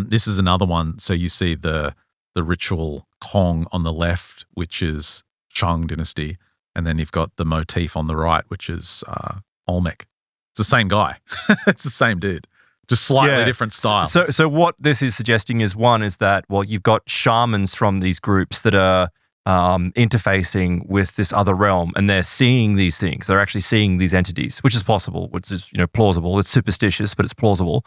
This is another one. So you see the ritual Kong on the left, which is Shang dynasty, and then you've got the motif on the right, which is Olmec. It's the same guy. It's the same dude, just slightly different style. So what this is suggesting is that you've got shamans from these groups that are interfacing with this other realm, and they're seeing these things. They're actually seeing these entities, which is possible, which is plausible. It's superstitious, but it's plausible.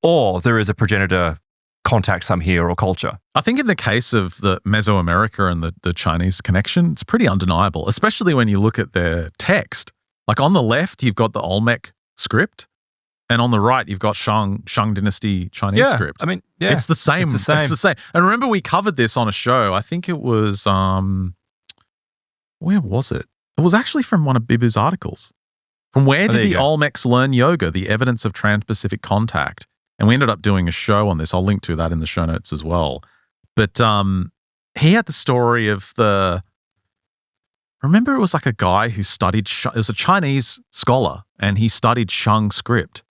Or there is a progenitor contact some here or culture. I think in the case of the Mesoamerica and the Chinese connection, it's pretty undeniable, especially when you look at their text. Like on the left, you've got the Olmec script, and on the right, you've got Shang Dynasty Chinese script. I mean, it's the same. It's the same. And remember, we covered this on a show. I think it was, where was it? It was actually from one of Bibu's articles. From where did the Olmecs learn yoga? The evidence of trans-Pacific contact. And we ended up doing a show on this. I'll link to that in the show notes as well. But he had the story of remember it was like a guy who studied, it was a Chinese scholar, and he studied Shang script.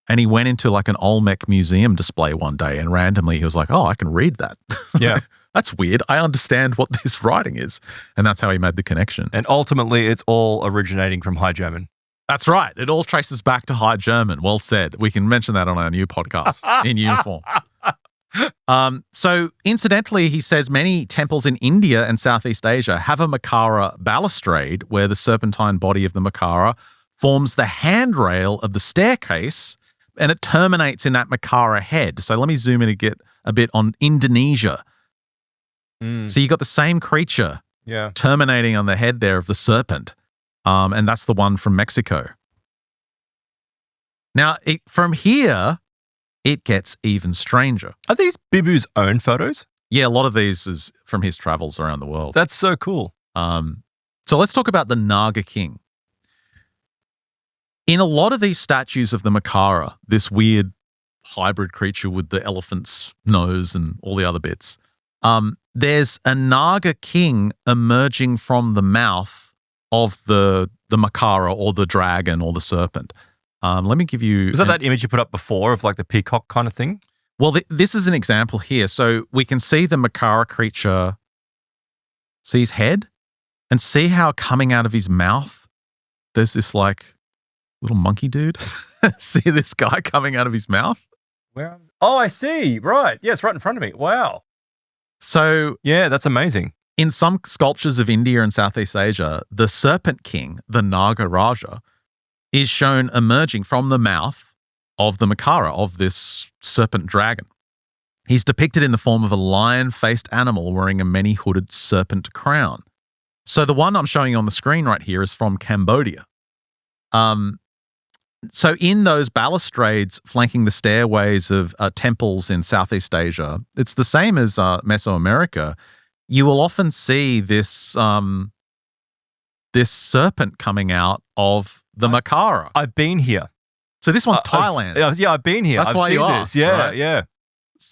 And he went into like an Olmec museum display one day, and randomly he was like, I can read that. Yeah. That's weird. I understand what this writing is. And that's how he made the connection. And ultimately, it's all originating from High German. That's right. It all traces back to High German. Well said. We can mention that on our new podcast in uniform. So incidentally, he says many temples in India and Southeast Asia have a Makara balustrade where the serpentine body of the Makara forms the handrail of the staircase, and it terminates in that Makara head. So let me zoom in and get a bit on Indonesia. So you got the same creature terminating on the head there of the serpent, and that's the one from Mexico. Now, from here, it gets even stranger. Are these Bibu's own photos? Yeah, a lot of these is from his travels around the world. That's so cool. So let's talk about the Naga King. In a lot of these statues of the Makara, this weird hybrid creature with the elephant's nose and all the other bits, there's a Naga King emerging from the mouth of the Makara or the dragon or the serpent. Let me give you... Was that image you put up before of like the peacock kind of thing? Well, this is an example here. So we can see the Makara creature, see his head, and see how coming out of his mouth, there's this like little monkey dude. See this guy coming out of his mouth? Where? Oh, I see. Right. Yeah, it's right in front of me. Wow. So... Yeah, that's amazing. In some sculptures of India and Southeast Asia, the Serpent King, the Naga Raja, is shown emerging from the mouth of the Makara, of this serpent dragon. He's depicted in the form of a lion-faced animal wearing a many-hooded serpent crown. So the one I'm showing you on the screen right here is from Cambodia. So in those balustrades flanking the stairways of temples in Southeast Asia, it's the same as Mesoamerica. You will often see this this serpent coming out of the Makara. I've been here. So this one's Thailand. I've been here. That's why seen you this. asked, Yeah, right? yeah.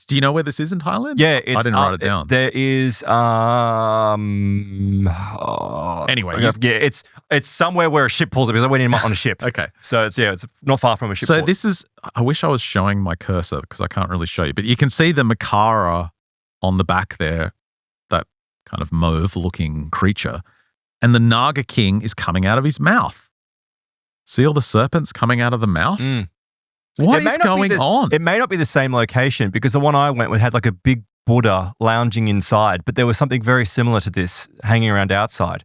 Do you know where this is in Thailand? Yeah, I didn't write it down. There is Anyway, yeah, it's somewhere where a ship pulls up because I went in on a ship. Okay. So it's not far from a ship. So this is, I wish I was showing my cursor because I can't really show you, but you can see the Makara on the back there, that kind of mauve-looking creature, and the Naga King is coming out of his mouth. See all the serpents coming out of the mouth? What is going on? It may not be the same location because the one I went with had like a big Buddha lounging inside, but there was something very similar to this hanging around outside.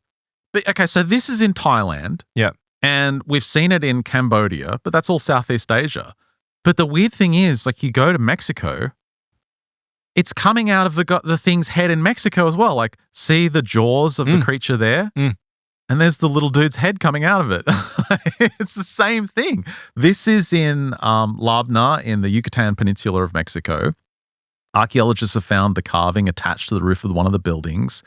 But, okay, so this is in Thailand. Yeah. And we've seen it in Cambodia, but that's all Southeast Asia. But the weird thing is, like, you go to Mexico, it's coming out of the thing's head in Mexico as well. Like, see the jaws of the creature there? And there's the little dude's head coming out of it. It's the same thing. This is in Labna in the Yucatan Peninsula of Mexico. Archaeologists have found the carving attached to the roof of one of the buildings.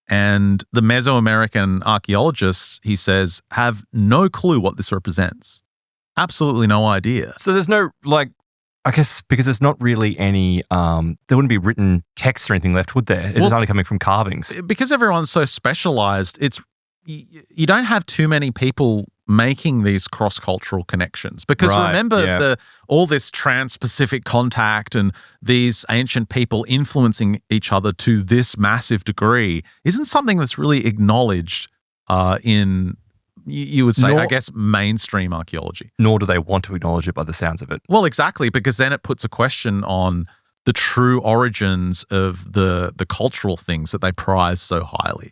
And the Mesoamerican archaeologists, he says, have no clue what this represents. Absolutely no idea. So there's no, like, I guess because there's not really any, there wouldn't be written text or anything left, would there? It's only coming from carvings. Because everyone's so specialized, you don't have too many people making these cross-cultural connections. Because remember all this trans-Pacific contact and these ancient people influencing each other to this massive degree isn't something that's really acknowledged in, you would say, I guess, mainstream archaeology. Nor do they want to acknowledge it by the sounds of it. Well, exactly, because then it puts a question on the true origins of the cultural things that they prize so highly.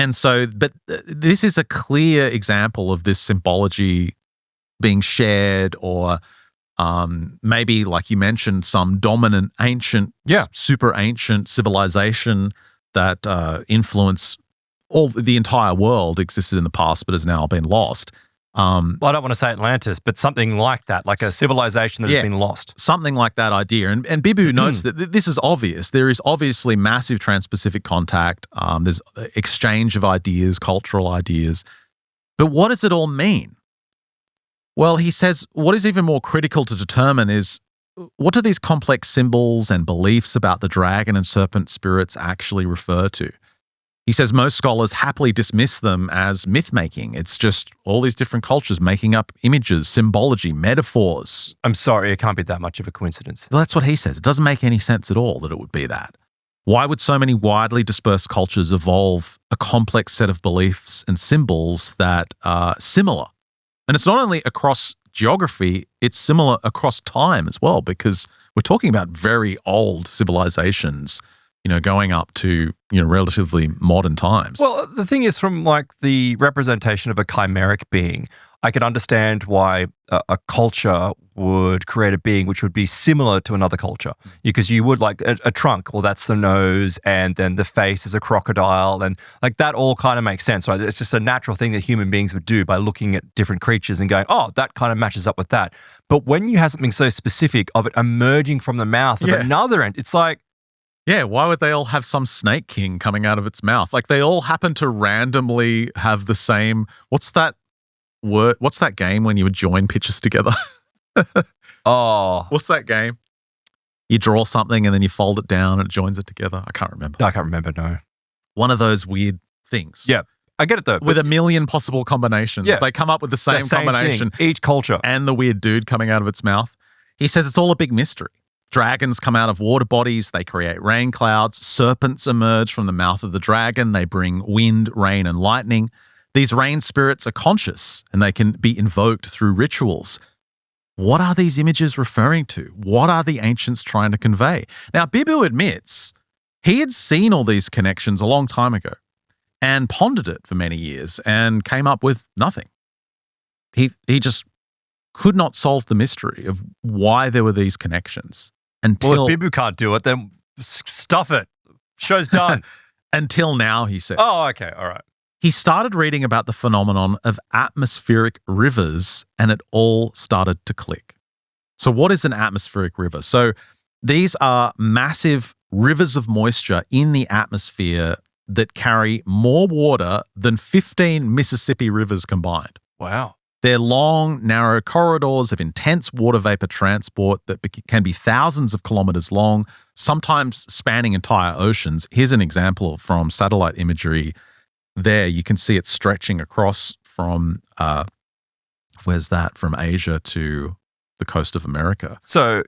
And so, but this is a clear example of this symbology being shared, or maybe, like you mentioned, some dominant ancient, super ancient civilization that influenced the entire world, existed in the past but has now been lost. Well, I don't want to say Atlantis, but something like that, like a civilization that has been lost. Something like that idea. And Bibu notes that this is obvious. There is obviously massive trans-Pacific contact. There's exchange of ideas, cultural ideas. But what does it all mean? Well, he says what is even more critical to determine is, what do these complex symbols and beliefs about the dragon and serpent spirits actually refer to? He says most scholars happily dismiss them as myth-making. It's just all these different cultures making up images, symbology, metaphors. I'm sorry, it can't be that much of a coincidence. Well, that's what he says. It doesn't make any sense at all that it would be that. Why would so many widely dispersed cultures evolve a complex set of beliefs and symbols that are similar? And it's not only across geography, it's similar across time as well, because we're talking about very old civilizations going up to, relatively modern times. Well, the thing is, from like the representation of a chimeric being, I could understand why a culture would create a being which would be similar to another culture, because you would like a trunk, well, that's the nose, and then the face is a crocodile, and like that all kind of makes sense, right? It's just a natural thing that human beings would do by looking at different creatures and going, oh, that kind of matches up with that. But when you have something so specific of it emerging from the mouth of another end, it's like, yeah, why would they all have some snake king coming out of its mouth? Like they all happen to randomly have the same, what's that word? What's that game when you would join pictures together? Oh. What's that game? You draw something and then you fold it down and it joins it together. I can't remember. I can't remember, no. One of those weird things. Yeah, I get it though. With a million possible combinations. Yeah. They come up with the same combination. Thing, each culture. And the weird dude coming out of its mouth. He says it's all a big mystery. Dragons come out of water bodies. They create rain clouds. Serpents emerge from the mouth of the dragon. They bring wind, rain, and lightning. These rain spirits are conscious and they can be invoked through rituals. What are these images referring to? What are the ancients trying to convey? Now, Bibu admits he had seen all these connections a long time ago and pondered it for many years and came up with nothing. He just could not solve the mystery of why there were these connections until... Well, if Bibu can't do it, then stuff it. Show's done. Until now, he says. Oh, okay. All right. He started reading about the phenomenon of atmospheric rivers and it all started to click. So what is an atmospheric river? So these are massive rivers of moisture in the atmosphere that carry more water than 15 Mississippi rivers combined. Wow. They're long, narrow corridors of intense water vapor transport that can be thousands of kilometers long, sometimes spanning entire oceans. Here's an example from satellite imagery. There, you can see it stretching across from, where's that? From Asia to the coast of America. So,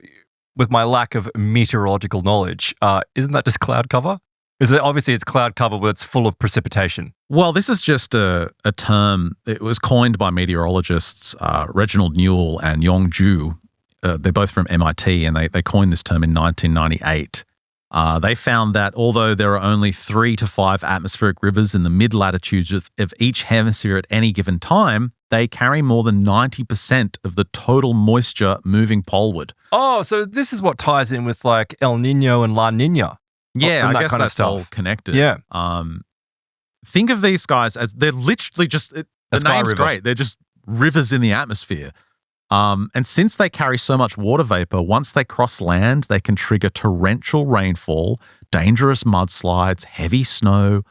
with my lack of meteorological knowledge, isn't that just cloud cover? Obviously it's cloud cover, but it's full of precipitation. Well, this is just a term. It was coined by meteorologists Reginald Newell and Yong Ju. They're both from MIT, and they coined this term in 1998. They found that although there are only 3 to 5 atmospheric rivers in the mid-latitudes of each hemisphere at any given time, they carry more than 90% of the total moisture moving poleward. Oh, so this is what ties in with like El Nino and La Nina. Yeah, and I guess that's all connected. Yeah. Think of these guys as they're literally just, the name's river. great. They're just rivers in the atmosphere. And since they carry so much water vapor, once they cross land, they can trigger torrential rainfall, dangerous mudslides, heavy snow,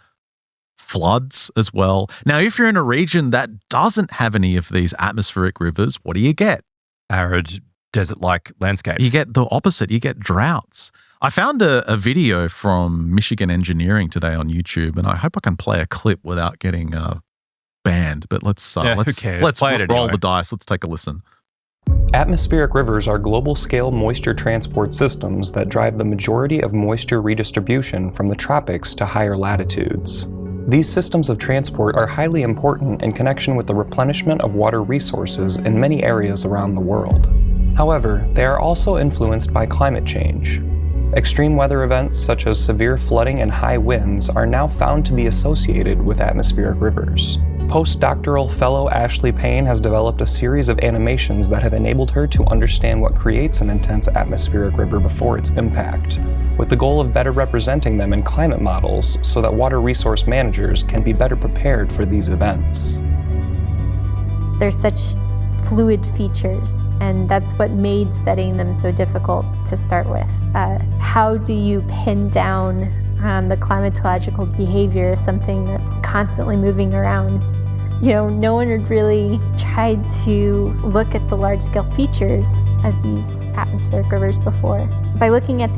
floods as well. Now, if you're in a region that doesn't have any of these atmospheric rivers, what do you get? Arid, desert-like landscapes. You get the opposite. You get droughts. I found a video from Michigan Engineering today on YouTube, and I hope I can play a clip without getting banned. But let's who cares? Let's Play it roll anyway. the dice. Let's take a listen. Atmospheric rivers are global-scale moisture transport systems that drive the majority of moisture redistribution from the tropics to higher latitudes. These systems of transport are highly important in connection with the replenishment of water resources in many areas around the world. However, they are also influenced by climate change. Extreme weather events such as severe flooding and high winds are now found to be associated with atmospheric rivers. Postdoctoral fellow Ashley Payne has developed a series of animations that have enabled her to understand what creates an intense atmospheric river before its impact, with the goal of better representing them in climate models so that water resource managers can be better prepared for these events. There's such fluid features, and that's what made studying them so difficult to start with. How do you pin down the climatological behavior, something that's constantly moving around? No one had really tried to look at the large-scale features of these atmospheric rivers before. By looking at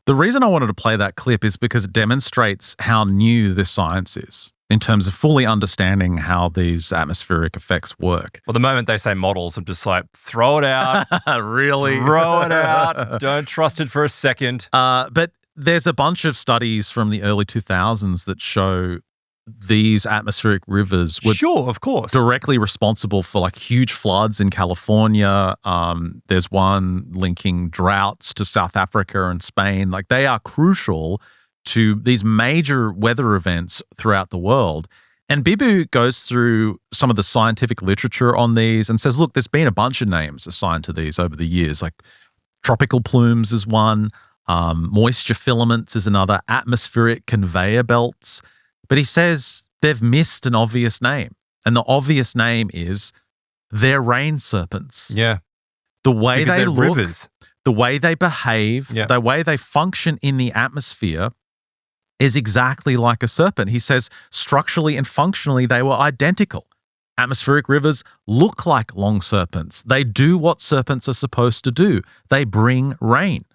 The reason I wanted to play that clip is because it demonstrates how new this science is in terms of fully understanding how these atmospheric effects work. Well, the moment they say models, I'm just like, throw it out. Really? Throw it out. Don't trust it for a second. But there's a bunch of studies from the early 2000s that show these atmospheric rivers were Sure, of course. directly responsible for like huge floods in California. There's one linking droughts to South Africa and Spain. Like they are crucial to these major weather events throughout the world. And Bibu goes through some of the scientific literature on these and says, look, there's been a bunch of names assigned to these over the years, like tropical plumes is one, moisture filaments is another, atmospheric conveyor belts. But he says they've missed an obvious name. And the obvious name is they're rain serpents. Yeah. The way Because they they're look, rivers. the way they behave, the way they function in the atmosphere is exactly like a serpent. He says structurally and functionally they were identical. Atmospheric rivers look like long serpents. They do what serpents are supposed to do. They bring rain.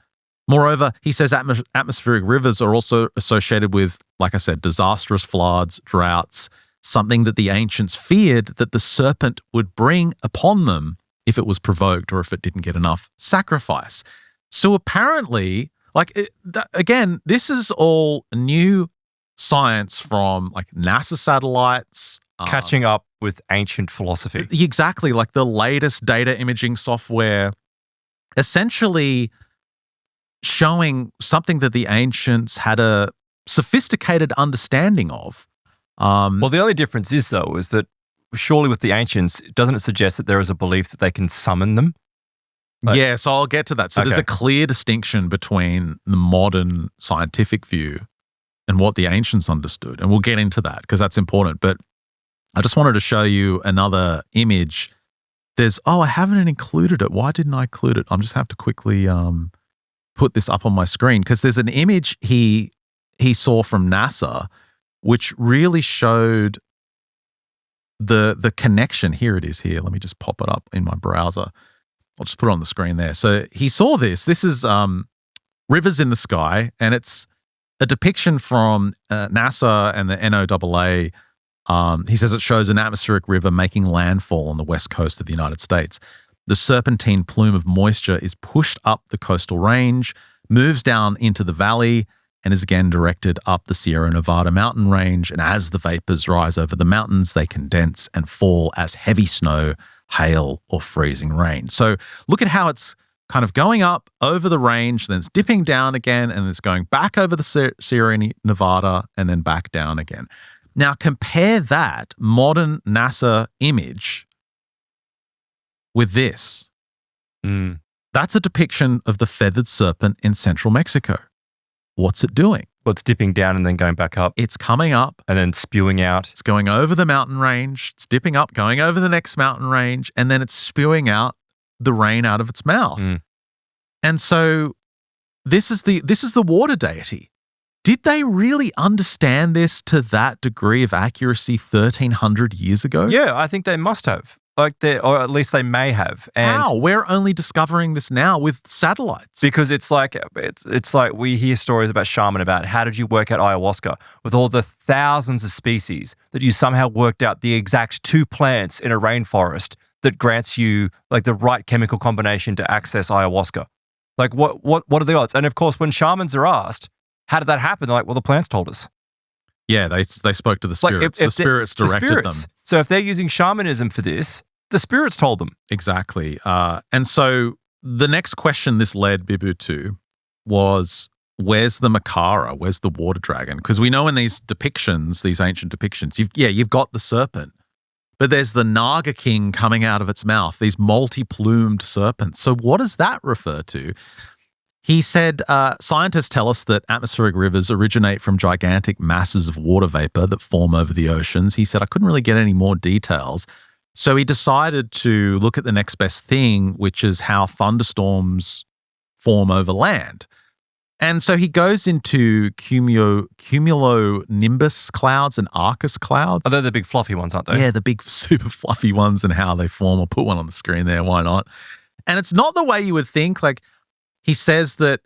Moreover, he says atmospheric rivers are also associated with, like I said, disastrous floods, droughts, something that the ancients feared that the serpent would bring upon them if it was provoked or if it didn't get enough sacrifice. So apparently, again, this is all new science from like NASA satellites. Catching up with ancient philosophy. Exactly, like the latest data imaging software, essentially showing something that the ancients had a sophisticated understanding of. Well, the only difference is, though, is that surely with the ancients, doesn't it suggest that there is a belief that they can summon them? Yeah, so I'll get to that. So there's a clear distinction between the modern scientific view and what the ancients understood. And we'll get into that because that's important. But I just wanted to show you another image. I haven't included it. Why didn't I include it? I just have to quickly put this up on my screen because there's an image he saw from NASA which really showed the connection. Here it is here. Let me just pop it up in my browser. I'll just put it on the screen there. So he saw this. This is rivers in the sky, and it's a depiction from NASA and the NOAA. He says it shows an atmospheric river making landfall on the west coast of the United States. The serpentine plume of moisture is pushed up the coastal range, moves down into the valley, and is again directed up the Sierra Nevada mountain range. And as the vapors rise over the mountains, they condense and fall as heavy snow, hail, or freezing rain. So look at how it's kind of going up over the range, then it's dipping down again, and it's going back over the Sierra Nevada, and then back down again. Now compare that modern NASA image with this. That's a depiction of the feathered serpent in central Mexico. What's it doing? Well, it's dipping down and then going back up. It's coming up. And then spewing out. It's going over the mountain range. It's dipping up, going over the next mountain range, and then it's spewing out the rain out of its mouth. And so this is the water deity. Did they really understand this to that degree of accuracy 1,300 years ago? Yeah, I think they must have. Or at least they may have. And how? We're only discovering this now with satellites. Because it's like we hear stories about shaman about how did you work out ayahuasca with all the thousands of species that you somehow worked out the exact 2 plants in a rainforest that grants you like the right chemical combination to access ayahuasca. Like what are the odds? And of course, when shamans are asked, how did that happen? They're like, well, the plants told us. Yeah, they spoke to the spirits. The spirits directed them. So if they're using shamanism for this, the spirits told them. Exactly. And so the next question this led Bibu to was, where's the Makara? Where's the water dragon? Because we know in these depictions, these ancient depictions, you've got the serpent, but there's the Naga king coming out of its mouth, these multi-plumed serpents. So what does that refer to? He said, scientists tell us that atmospheric rivers originate from gigantic masses of water vapor that form over the oceans. He said, I couldn't really get any more details. So he decided to look at the next best thing, which is how thunderstorms form over land. And so he goes into cumulonimbus clouds and Arcus clouds. Oh, they're the big fluffy ones, aren't they? Yeah, the big super fluffy ones and how they form. I'll put one on the screen there. Why not? And it's not the way you would think. Like he says that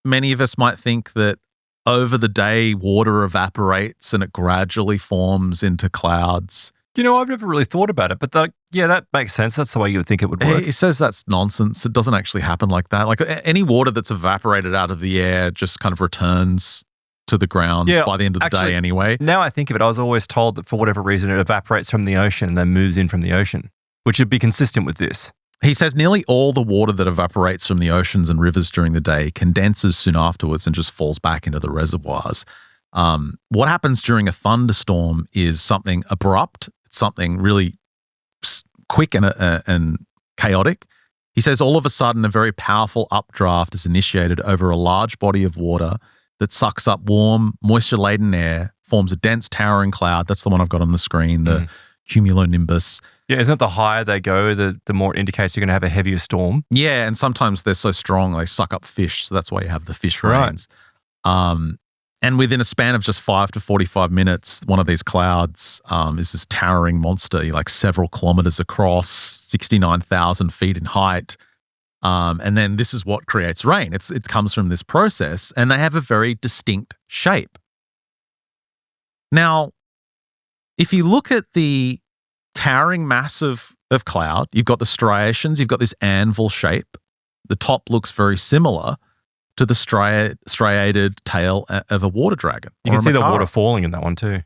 many of us might think that over the day, water evaporates and it gradually forms into clouds. You know, I've never really thought about it, but that makes sense. That's the way you would think it would work. He says that's nonsense. It doesn't actually happen like that. Like any water that's evaporated out of the air just kind of returns to the ground by the end of the day anyway. Now I think of it, I was always told that for whatever reason it evaporates from the ocean and then moves in from the ocean, which would be consistent with this. He says nearly all the water that evaporates from the oceans and rivers during the day condenses soon afterwards and just falls back into the reservoirs. What happens during a thunderstorm is something abrupt. It's something really quick and chaotic. He says all of a sudden a very powerful updraft is initiated over a large body of water that sucks up warm, moisture-laden air, forms a dense towering cloud. That's the one I've got on the screen, the cumulonimbus. Yeah, isn't it the higher they go, the more it indicates you're going to have a heavier storm? Yeah, and sometimes they're so strong they suck up fish, so that's why you have the fish rains. And within a span of just 5 to 45 minutes, one of these clouds is this towering monster, like several kilometers across, 69,000 feet in height. And then this is what creates rain. It comes from this process, and they have a very distinct shape. Now, if you look at the towering mass of cloud, you've got the striations, you've got this anvil shape. The top looks very similar to the striated tail of a water dragon. You can see the water falling in that one too.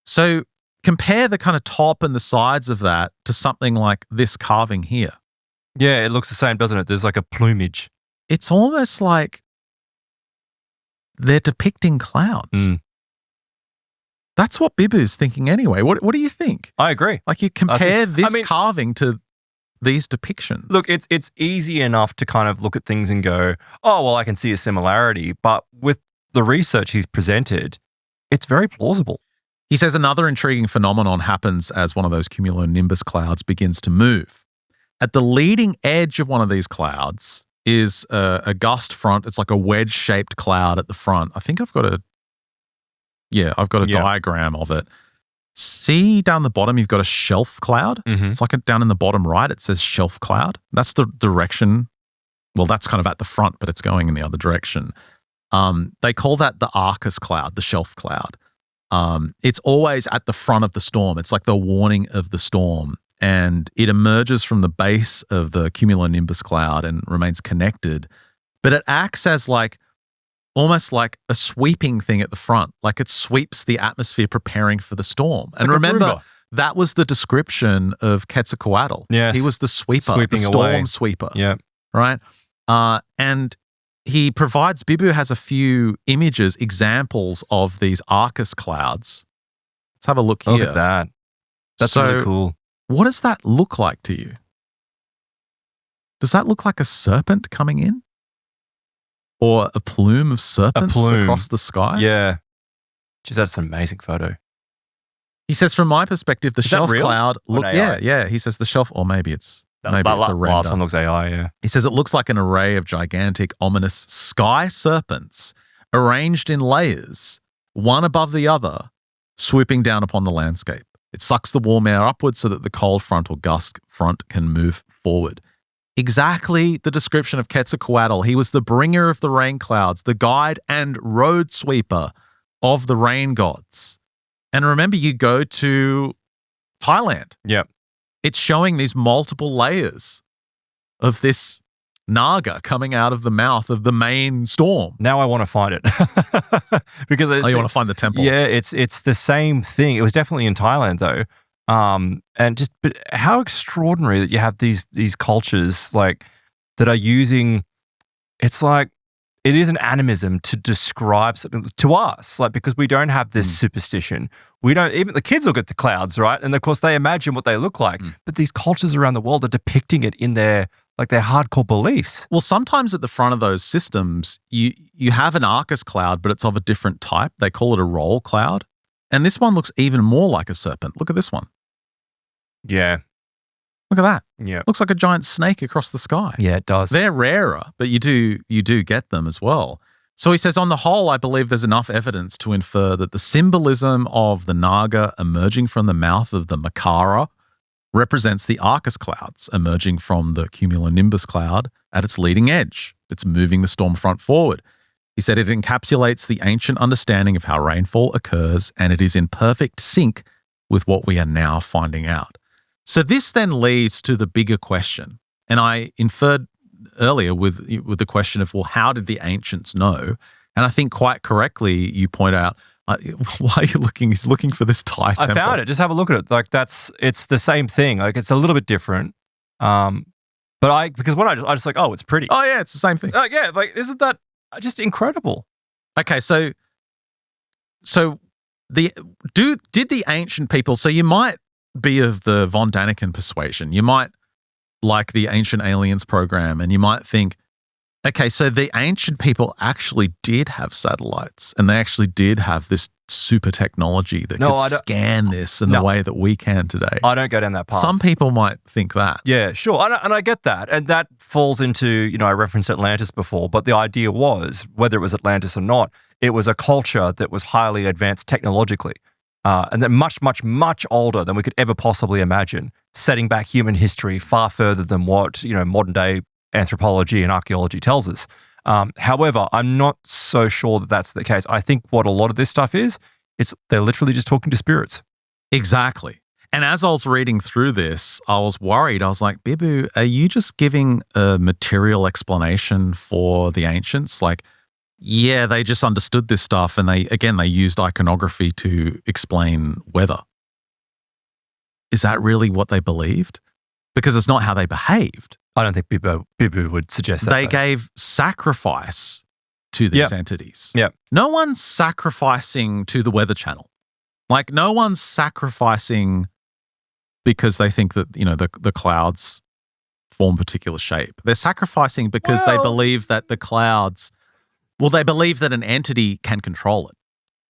So compare the kind of top and the sides of that to something like this carving here. Yeah, it looks the same, doesn't it? There's like a plumage. It's almost like they're depicting clouds. That's what Bibu's thinking anyway. What do you think? I agree. Like you compare this carving to these depictions. Look, it's easy enough to kind of look at things and go, oh, well, I can see a similarity. But with the research he's presented, it's very plausible. He says another intriguing phenomenon happens as one of those cumulonimbus clouds begins to move. At the leading edge of one of these clouds is a gust front. It's like a wedge-shaped cloud at the front. I think I've got a diagram of it. See down the bottom, you've got a shelf cloud. It's like down in the bottom right, it says shelf cloud. That's the direction. Well, that's kind of at the front, but it's going in the other direction. They call that the Arcus cloud, the shelf cloud. It's always at the front of the storm. It's like the warning of the storm. And it emerges from the base of the cumulonimbus cloud and remains connected. But it acts as almost like a sweeping thing at the front. Like it sweeps the atmosphere preparing for the storm. And like remember, that was the description of Quetzalcoatl. Yes. He was the sweeper, Sweeping the storm away. sweeper. Yeah. Right? And he provides, Bibu has a few images, examples of these Arcus clouds. Let's have a look here. Look at that. That's really cool. What does that look like to you? Does that look like a serpent coming in? Or a plume of serpents across the sky? Yeah. Jeez, that's an amazing photo. He says, from my perspective, the shelf cloud AI? He says the shelf, or maybe it's a render. Last one looks AI, yeah. He says it looks like an array of gigantic, ominous sky serpents arranged in layers, one above the other, swooping down upon the landscape. It sucks the warm air upwards so that the cold front or gust front can move forward. Exactly the description of Quetzalcoatl. He was the bringer of the rain clouds, the guide and road sweeper of the rain gods. And remember, you go to Thailand. Yep. It's showing these multiple layers of this naga coming out of the mouth of the main storm. Now I want to find it. Because you want to find the temple? Yeah, it's the same thing. It was definitely in Thailand though. But how extraordinary that you have these cultures that are using, it's like it is an animism to describe something to us, because we don't have this superstition. We don't, even the kids look at the clouds, right? And of course they imagine what they look like, but these cultures around the world are depicting it in their hardcore beliefs. Well, sometimes at the front of those systems, you have an Arcus cloud, but it's of a different type. They call it a roll cloud. And this one looks even more like a serpent. Look at this one. Yeah. Look at that. Yeah. Looks like a giant snake across the sky. Yeah, it does. They're rarer, but you do get them as well. So he says, on the whole, I believe there's enough evidence to infer that the symbolism of the naga emerging from the mouth of the Makara represents the Arcus clouds emerging from the cumulonimbus cloud at its leading edge. It's moving the storm front forward. He said it encapsulates the ancient understanding of how rainfall occurs, and it is in perfect sync with what we are now finding out. So this then leads to the bigger question. And I inferred earlier with the question of, well, how did the ancients know? And I think quite correctly you point out, why are you looking? He's looking for this Thai temple. I found it. Just have a look at it. It's the same thing. It's a little bit different. But because when I just like, oh, it's pretty. Oh yeah, it's the same thing. Yeah, like isn't that just incredible? Okay, so did the ancient people? So you might be of the von Daniken persuasion. You might like the Ancient Aliens program, and you might think, okay, so the ancient people actually did have satellites, and they actually did have this super technology that could scan this in the way that we can today. I don't go down that path. Some people might think that. Yeah, sure. And I get that. And that falls into, I referenced Atlantis before, but the idea was, whether it was Atlantis or not, it was a culture that was highly advanced technologically. And then much, much, much older than we could ever possibly imagine, setting back human history far further than what, modern day anthropology and archaeology tells us. However, I'm not so sure that that's the case. I think what a lot of this stuff is, they're literally just talking to spirits. Exactly. And as I was reading through this, I was worried. I was like, Bibu, are you just giving a material explanation for the ancients? Like, yeah, they just understood this stuff, and they used iconography to explain weather. Is that really what they believed? Because it's not how they behaved. I don't think Bibu would suggest that. They gave sacrifice to these entities. Yeah. No one's sacrificing to the Weather Channel. Like, no one's sacrificing because they think that, the clouds form a particular shape. They're sacrificing because they believe that the clouds, they believe that an entity can control it.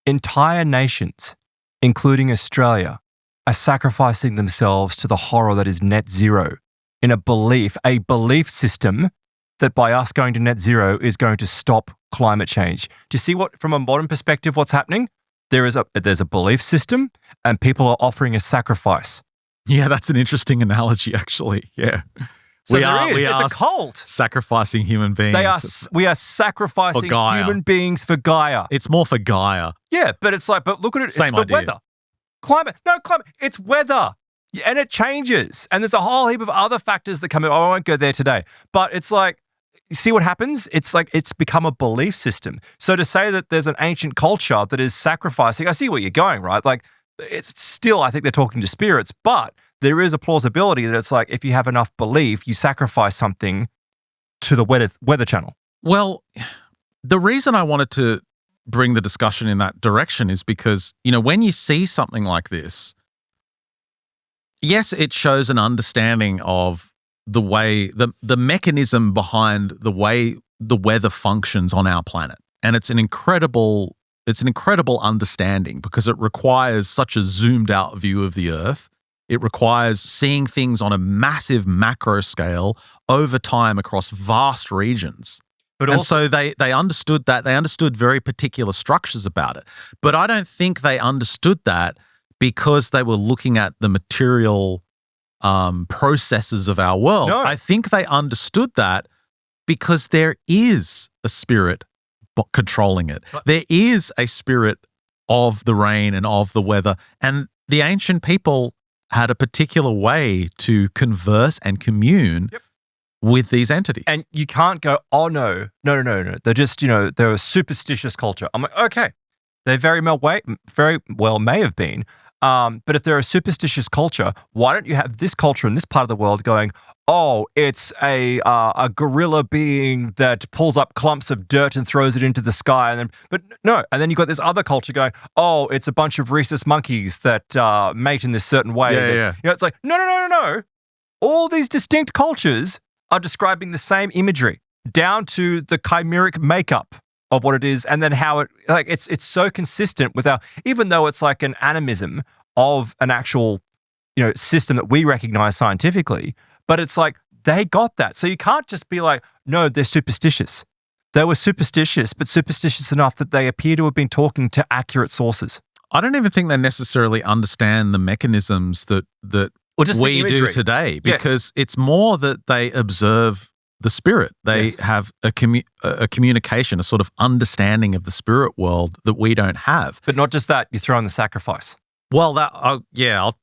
Entire nations, including Australia, are sacrificing themselves to the horror that is net zero in a belief system that by us going to net zero is going to stop climate change. Do you see from a modern perspective, what's happening? There's a belief system and people are offering a sacrifice. Yeah, that's an interesting analogy, actually. Yeah. So it's a cult. Sacrificing human beings. We are sacrificing human beings for Gaia. It's more for Gaia. Yeah, but but look at it. It's for weather. Climate. It's weather. And it changes. And there's a whole heap of other factors that come in. I won't go there today. But it's like, you see what happens? It's like it's become a belief system. So to say that there's an ancient culture that is sacrificing, I see where you're going, right? Like, it's still, I think they're talking to spirits, but there is a plausibility that it's like, if you have enough belief, you sacrifice something to the Weather Channel. Well, the reason I wanted to bring the discussion in that direction is because, when you see something like this, yes, it shows an understanding of the way, the mechanism behind the way the weather functions on our planet. And it's an incredible understanding because it requires such a zoomed out view of the Earth. It requires seeing things on a massive macro scale over time across vast regions. So they understood that. They understood very particular structures about it. But I don't think they understood that because they were looking at the material processes of our world. No. I think they understood that because there is a spirit controlling it. There is a spirit of the rain and of the weather. And the ancient people had a particular way to converse and commune with these entities. And you can't go, oh, no. They're just, they're a superstitious culture. I'm like, okay, they very well may have been. But if they're a superstitious culture, why don't you have this culture in this part of the world going, oh, it's a gorilla being that pulls up clumps of dirt and throws it into the sky. But no. And then you've got this other culture going, oh, it's a bunch of rhesus monkeys that mate in this certain way. Yeah. It's like, no. All these distinct cultures are describing the same imagery down to the chimeric makeup of what it is, and then how it's so consistent with even though it's like an animism of an actual, system that we recognize scientifically, but it's like they got that. So you can't just be like, no, they're superstitious. They were superstitious, but superstitious enough that they appear to have been talking to accurate sources. I don't even think they necessarily understand the mechanisms that we do today, because it's more that they observe the spirit. They have a communication, a sort of understanding of the spirit world that we don't have. But not just that, you throw in the sacrifice. Well, I'll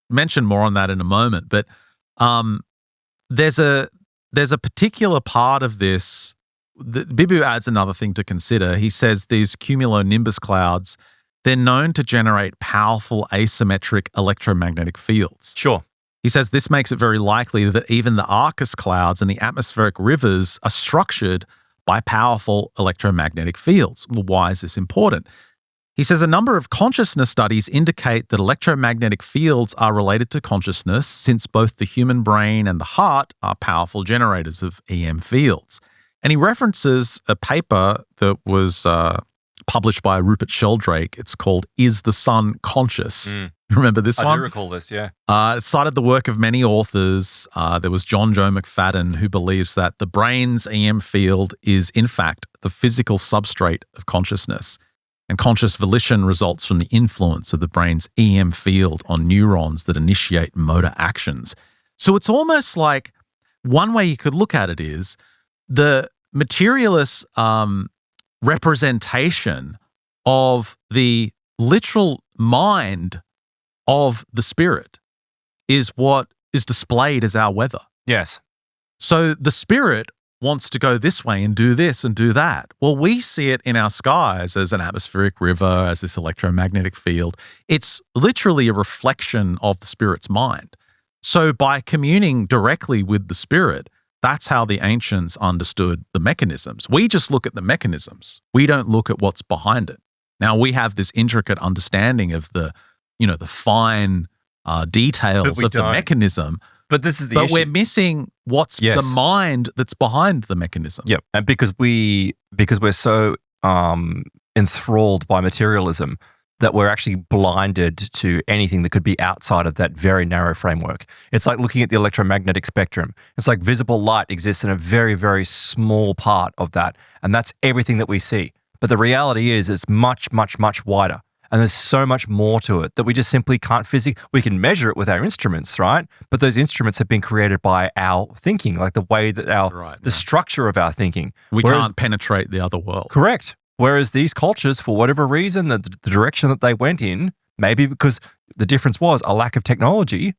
mention more on that in a moment. But there's a particular part of this. Bibu adds another thing to consider. He says these cumulonimbus clouds, they're known to generate powerful asymmetric electromagnetic fields. Sure. He says this makes it very likely that even the Arcus clouds and the atmospheric rivers are structured by powerful electromagnetic fields. Well, why is this important? He says a number of consciousness studies indicate that electromagnetic fields are related to consciousness, since both the human brain and the heart are powerful generators of EM fields. And he references a paper that was published by Rupert Sheldrake. It's called Is the Sun Conscious? Remember this one? I do recall this, yeah. It cited the work of many authors. There was John Joe McFadden, who believes that the brain's EM field is, in fact, the physical substrate of consciousness. And conscious volition results from the influence of the brain's EM field on neurons that initiate motor actions. So it's almost like one way you could look at it is the materialist representation of the literal mind of the spirit is what is displayed as our weather. Yes. So the spirit wants to go this way and do this and do that. Well, we see it in our skies as an atmospheric river, as this electromagnetic field. It's literally a reflection of the spirit's mind. So by communing directly with the spirit, that's how the ancients understood the mechanisms. We just look at the mechanisms. We don't look at what's behind it. Now, we have this intricate understanding of the fine details of the mechanism. But this is the issue. But we're missing what's the mind that's behind the mechanism. Yep. And because we're so enthralled by materialism that we're actually blinded to anything that could be outside of that very narrow framework. It's like looking at the electromagnetic spectrum. It's like visible light exists in a very, very small part of that, and that's everything that we see. But the reality is it's much, much, much wider. And there's so much more to it that we just simply can't physically. We can measure it with our instruments, right? But those instruments have been created by our thinking, like the way that the structure of our thinking. We can't penetrate the other world. Correct. Whereas these cultures, for whatever reason, the direction that they went in, maybe because the difference was a lack of technology,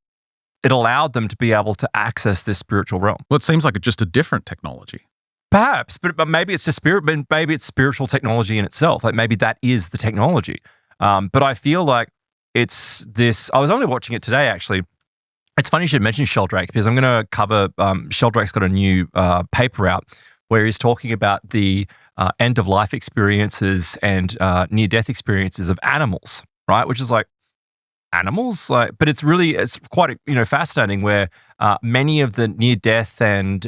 it allowed them to be able to access this spiritual realm. Well, it seems like just a different technology. Perhaps, but maybe it's maybe it's spiritual technology in itself. Like maybe that is the technology. But I feel like it's this. I was only watching it today, actually. It's funny you should mention Sheldrake because I'm going to cover. Sheldrake's got a new paper out where he's talking about the end of life experiences and near death experiences of animals, right? Which is like animals, but it's quite fascinating where many of the near death and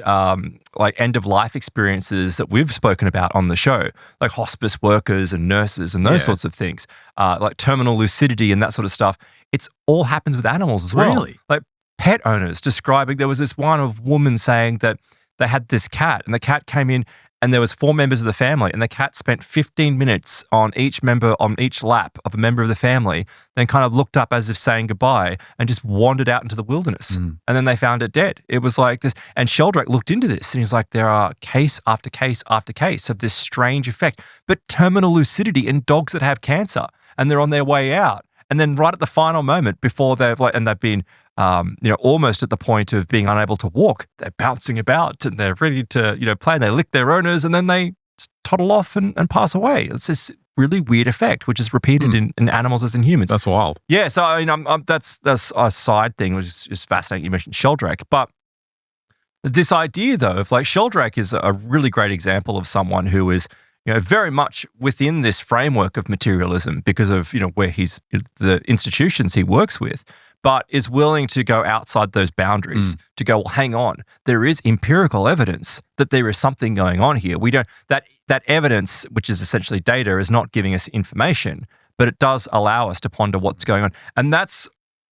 end of life experiences that we've spoken about on the show, like hospice workers and nurses and those sorts of things, like terminal lucidity and that sort of stuff, it's all happens with animals as well. Really? Like pet owners describing, there was this one woman saying that they had this cat and the cat came in and there was 4 members of the family and the cat spent 15 minutes on each lap of a member of the family, then kind of looked up as if saying goodbye and just wandered out into the wilderness. And then they found it dead. It was like this. And Sheldrake looked into this and he's like, there are case after case after case of this strange effect, but terminal lucidity in dogs that have cancer and they're on their way out. And then right at the final moment before they've been, almost at the point of being unable to walk, they're bouncing about and they're ready to, play and they lick their owners and then they toddle off and pass away. It's this really weird effect, which is repeated in animals as in humans. That's wild. Yeah. So, I mean, that's a side thing, which is just fascinating. You mentioned Sheldrake, but this idea though of like Sheldrake is a really great example of someone who is, very much within this framework of materialism because of, where the institutions he works with, but is willing to go outside those boundaries to go, well, hang on, there is empirical evidence that there is something going on here. We don't, that evidence, which is essentially data, is not giving us information, but it does allow us to ponder what's going on. And that's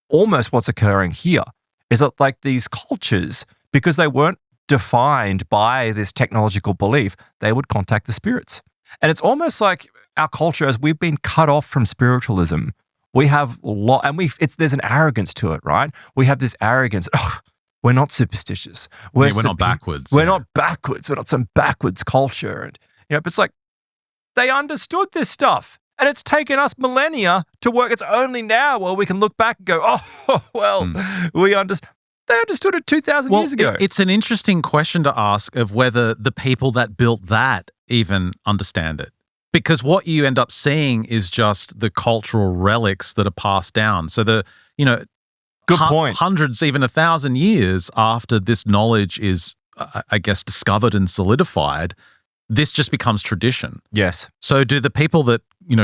almost what's occurring here, is that like these cultures, because they weren't defined by this technological belief, they would contact the spirits. And it's almost like our culture, as we've been cut off from spiritualism, we have there's an arrogance to it, right? We have this arrogance. Oh, we're not superstitious. We're not backwards. We're not backwards. We're not some backwards culture. And but it's like they understood this stuff. And it's taken us millennia to work. It's only now where we can look back and go, oh, well, we understand. They understood it 2,000 years ago. It's an interesting question to ask of whether the people that built that even understand it. Because what you end up seeing is just the cultural relics that are passed down. So Good point. Hundreds, even 1,000 years after this knowledge is, I guess, discovered and solidified, this just becomes tradition. Yes. So do the people that,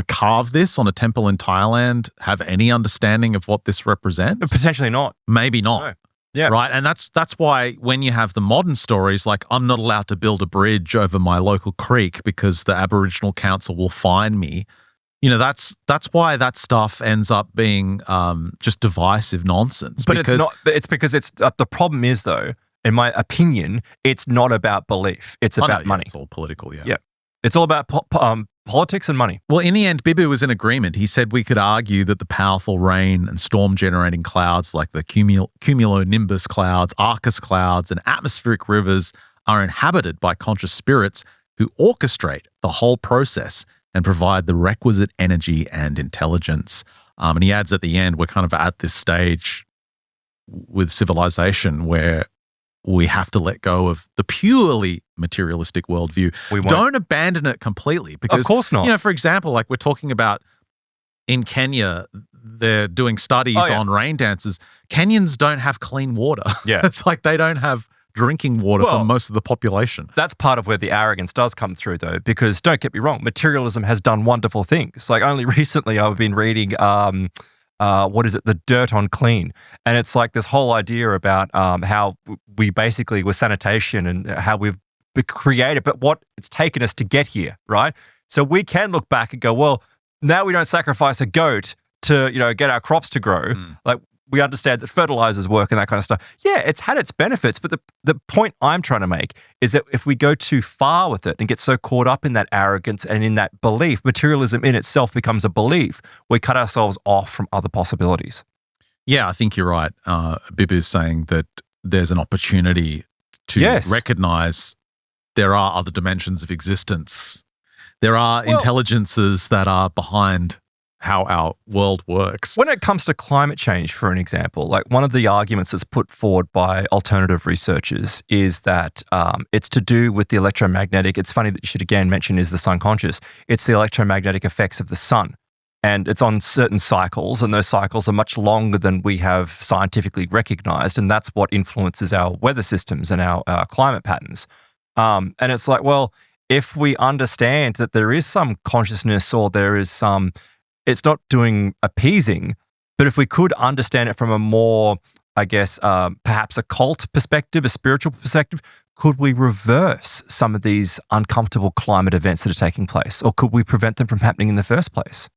carve this on a temple in Thailand have any understanding of what this represents? Potentially not. Maybe not. No. Yeah. Right. And that's why when you have the modern stories, like I'm not allowed to build a bridge over my local creek because the Aboriginal Council will fine me. That's why that stuff ends up being just divisive nonsense. But it's not. It's because it's the problem is, though, in my opinion, it's not about belief. It's about money. It's all political. Yeah. Yeah. It's all about politics and money. Well, in the end, Bibu was in agreement. He said we could argue that the powerful rain and storm-generating clouds like the cumulonimbus clouds, Arcus clouds, and atmospheric rivers are inhabited by conscious spirits who orchestrate the whole process and provide the requisite energy and intelligence. And he adds at the end, we're kind of at this stage with civilization where we have to let go of the purely materialistic worldview. Don't abandon it completely because, of course not. For example, like we're talking about in Kenya, they're doing studies on rain dances. Kenyans don't have clean water. Yeah. It's like they don't have drinking water for most of the population. That's part of where the arrogance does come through, though, because don't get me wrong, materialism has done wonderful things. Like only recently I've been reading The Dirt on Clean. And it's like this whole idea about how we basically, with sanitation and how we've created, but what it's taken us to get here, right? So we can look back and go, well, now we don't sacrifice a goat to, get our crops to grow. Like we understand that fertilizers work and that kind of stuff. Yeah, it's had its benefits, but the point I'm trying to make is that if we go too far with it and get so caught up in that arrogance and in that belief, materialism in itself becomes a belief, we cut ourselves off from other possibilities. Yeah, I think you're right. Bibu's saying that there's an opportunity to recognize there are other dimensions of existence. There are intelligences that are behind how our world works. When it comes to climate change, for an example, like one of the arguments that's put forward by alternative researchers is that it's to do with the electromagnetic. It's funny that you should again mention is the sun conscious. It's the electromagnetic effects of the sun. And it's on certain cycles, and those cycles are much longer than we have scientifically recognized. And that's what influences our weather systems and our climate patterns. And it's like, well, if we understand that there is some consciousness or there is some, it's not doing appeasing, but if we could understand it from a more, I guess, perhaps a cult perspective, a spiritual perspective, could we reverse some of these uncomfortable climate events that are taking place? Or could we prevent them from happening in the first place?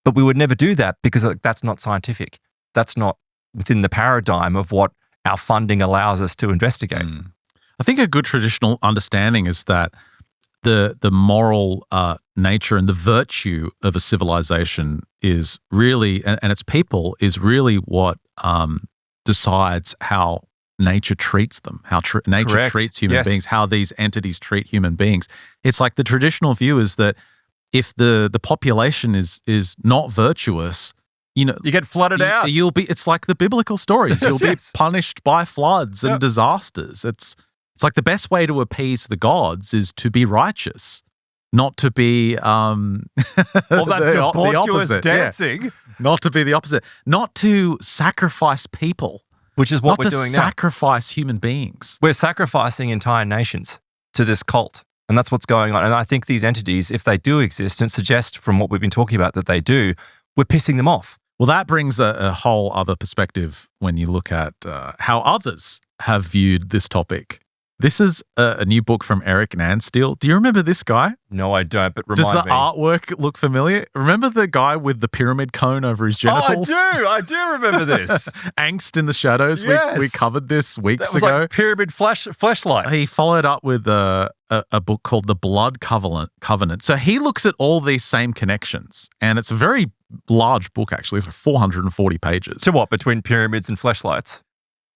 But we would never do that because that's not scientific. That's not within the paradigm of what our funding allows us to investigate. I think a good traditional understanding is that the moral nature and the virtue of a civilization is really, and its people, is really what decides how nature treats them, how nature treats human beings, how these entities treat human beings. It's like the traditional view is that if the population is not virtuous, you get flooded out. It's like the biblical stories. You'll be punished by floods and disasters. It's like the best way to appease the gods is to be righteous, not to be all that debaucherous dancing. Yeah. Not to be the opposite. Not to sacrifice people. Which is what we're doing now. Not to sacrifice human beings. We're sacrificing entire nations to this cult. And that's what's going on. And I think these entities, if they do exist, and suggest from what we've been talking about that they do, we're pissing them off. Well, that brings a whole other perspective when you look at how others have viewed this topic. This is a new book from Eric Nansteel. Do you remember this guy? No, I don't, but remind me. Does the artwork look familiar? Remember the guy with the pyramid cone over his genitals? Oh, I do remember this. Angst in the Shadows. Yes. We covered this weeks ago. That was like pyramid fleshlight. He followed up with a book called The Blood Covenant. So he looks at all these same connections, and it's a very large book, actually. It's like 440 pages. So what, between pyramids and fleshlights?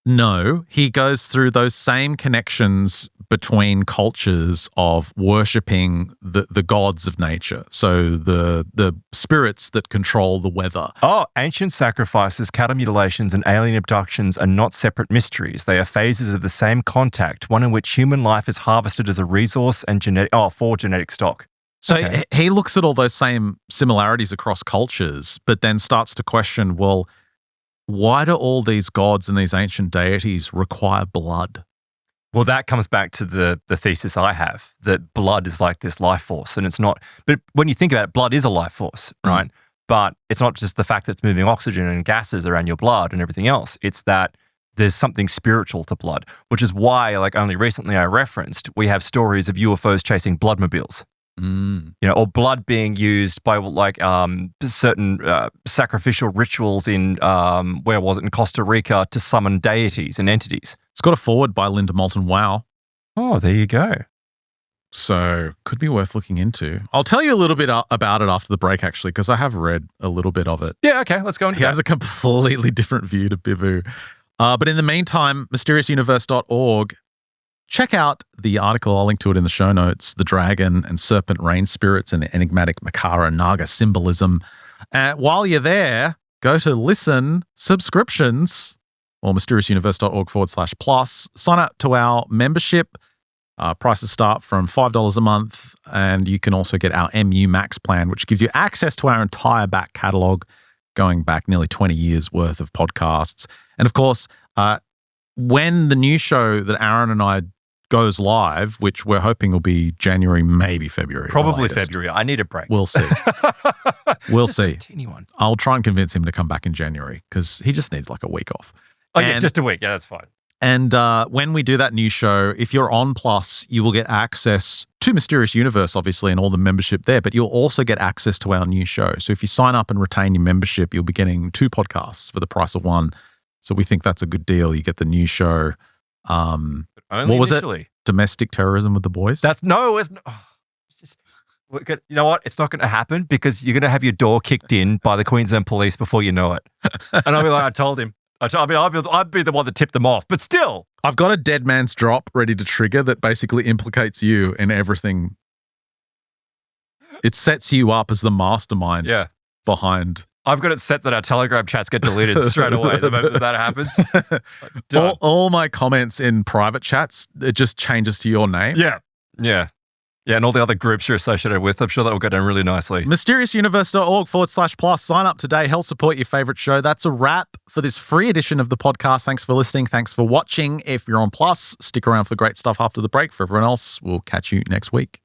No, he goes through those same connections between cultures of worshipping the gods of nature. So the spirits that control the weather. Oh, ancient sacrifices, cattle mutilations, and alien abductions are not separate mysteries. They are phases of the same contact, one in which human life is harvested as a resource and for genetic stock. So he looks at all those same similarities across cultures, but then starts to question, well, why do all these gods and these ancient deities require blood? Well, that comes back to the thesis I have, that blood is like this life force, and it's not. But when you think about it, blood is a life force, right? But it's not just the fact that it's moving oxygen and gases around your blood and everything else. It's that there's something spiritual to blood, which is why, like only recently I referenced, we have stories of UFOs chasing bloodmobiles. Or blood being used by like certain sacrificial rituals in where was it, in Costa Rica, to summon deities and entities. It's got a forward by Linda Moulton Wow. Oh, there you go. So could be worth looking into. I'll tell you a little bit about it after the break, actually, because I have read a little bit of it. Yeah, okay, let's go into He that. has a completely different view to Bibu. But in the meantime, mysteriousuniverse.org, check out the article. I'll link to it in the show notes. The dragon and serpent rain spirits and the enigmatic Makara Naga symbolism. While you're there, go to listen subscriptions or mysteriousuniverse.org/plus. Sign up to our membership. Prices start from $5 a month, and you can also get our MU Max plan, which gives you access to our entire back catalog, going back nearly 20 years worth of podcasts. And of course, when the new show that Aaron and I goes live, which we're hoping will be January, maybe February. Probably February. I need a break. We'll see. We'll see. A teeny one. I'll try and convince him to come back in January because he just needs like a week off. Oh, yeah, just a week. Yeah, that's fine. And when we do that new show, if you're on Plus, you will get access to Mysterious Universe, obviously, and all the membership there, but you'll also get access to our new show. So if you sign up and retain your membership, you'll be getting 2 podcasts for the price of 1. So we think that's a good deal. You get the new show. Only what was initially. it? Domestic Terrorism with the Boys? It's just, you know what? It's not going to happen because you're going to have your door kicked in by the Queensland Police before you know it. And I'll be like, I told him. I'd be the one that tipped them off, but still. I've got a dead man's drop ready to trigger that basically implicates you in everything. It sets you up as the mastermind behind. I've got it set that our Telegram chats get deleted straight away the moment that happens. All my comments in private chats, it just changes to your name. Yeah, and all the other groups you're associated with, I'm sure that will go down really nicely. mysteriousuniverse.org/plus. Sign up today. Help support your favorite show. That's a wrap for this free edition of the podcast. Thanks for listening. Thanks for watching. If you're on Plus, stick around for the great stuff after the break. For everyone else, we'll catch you next week.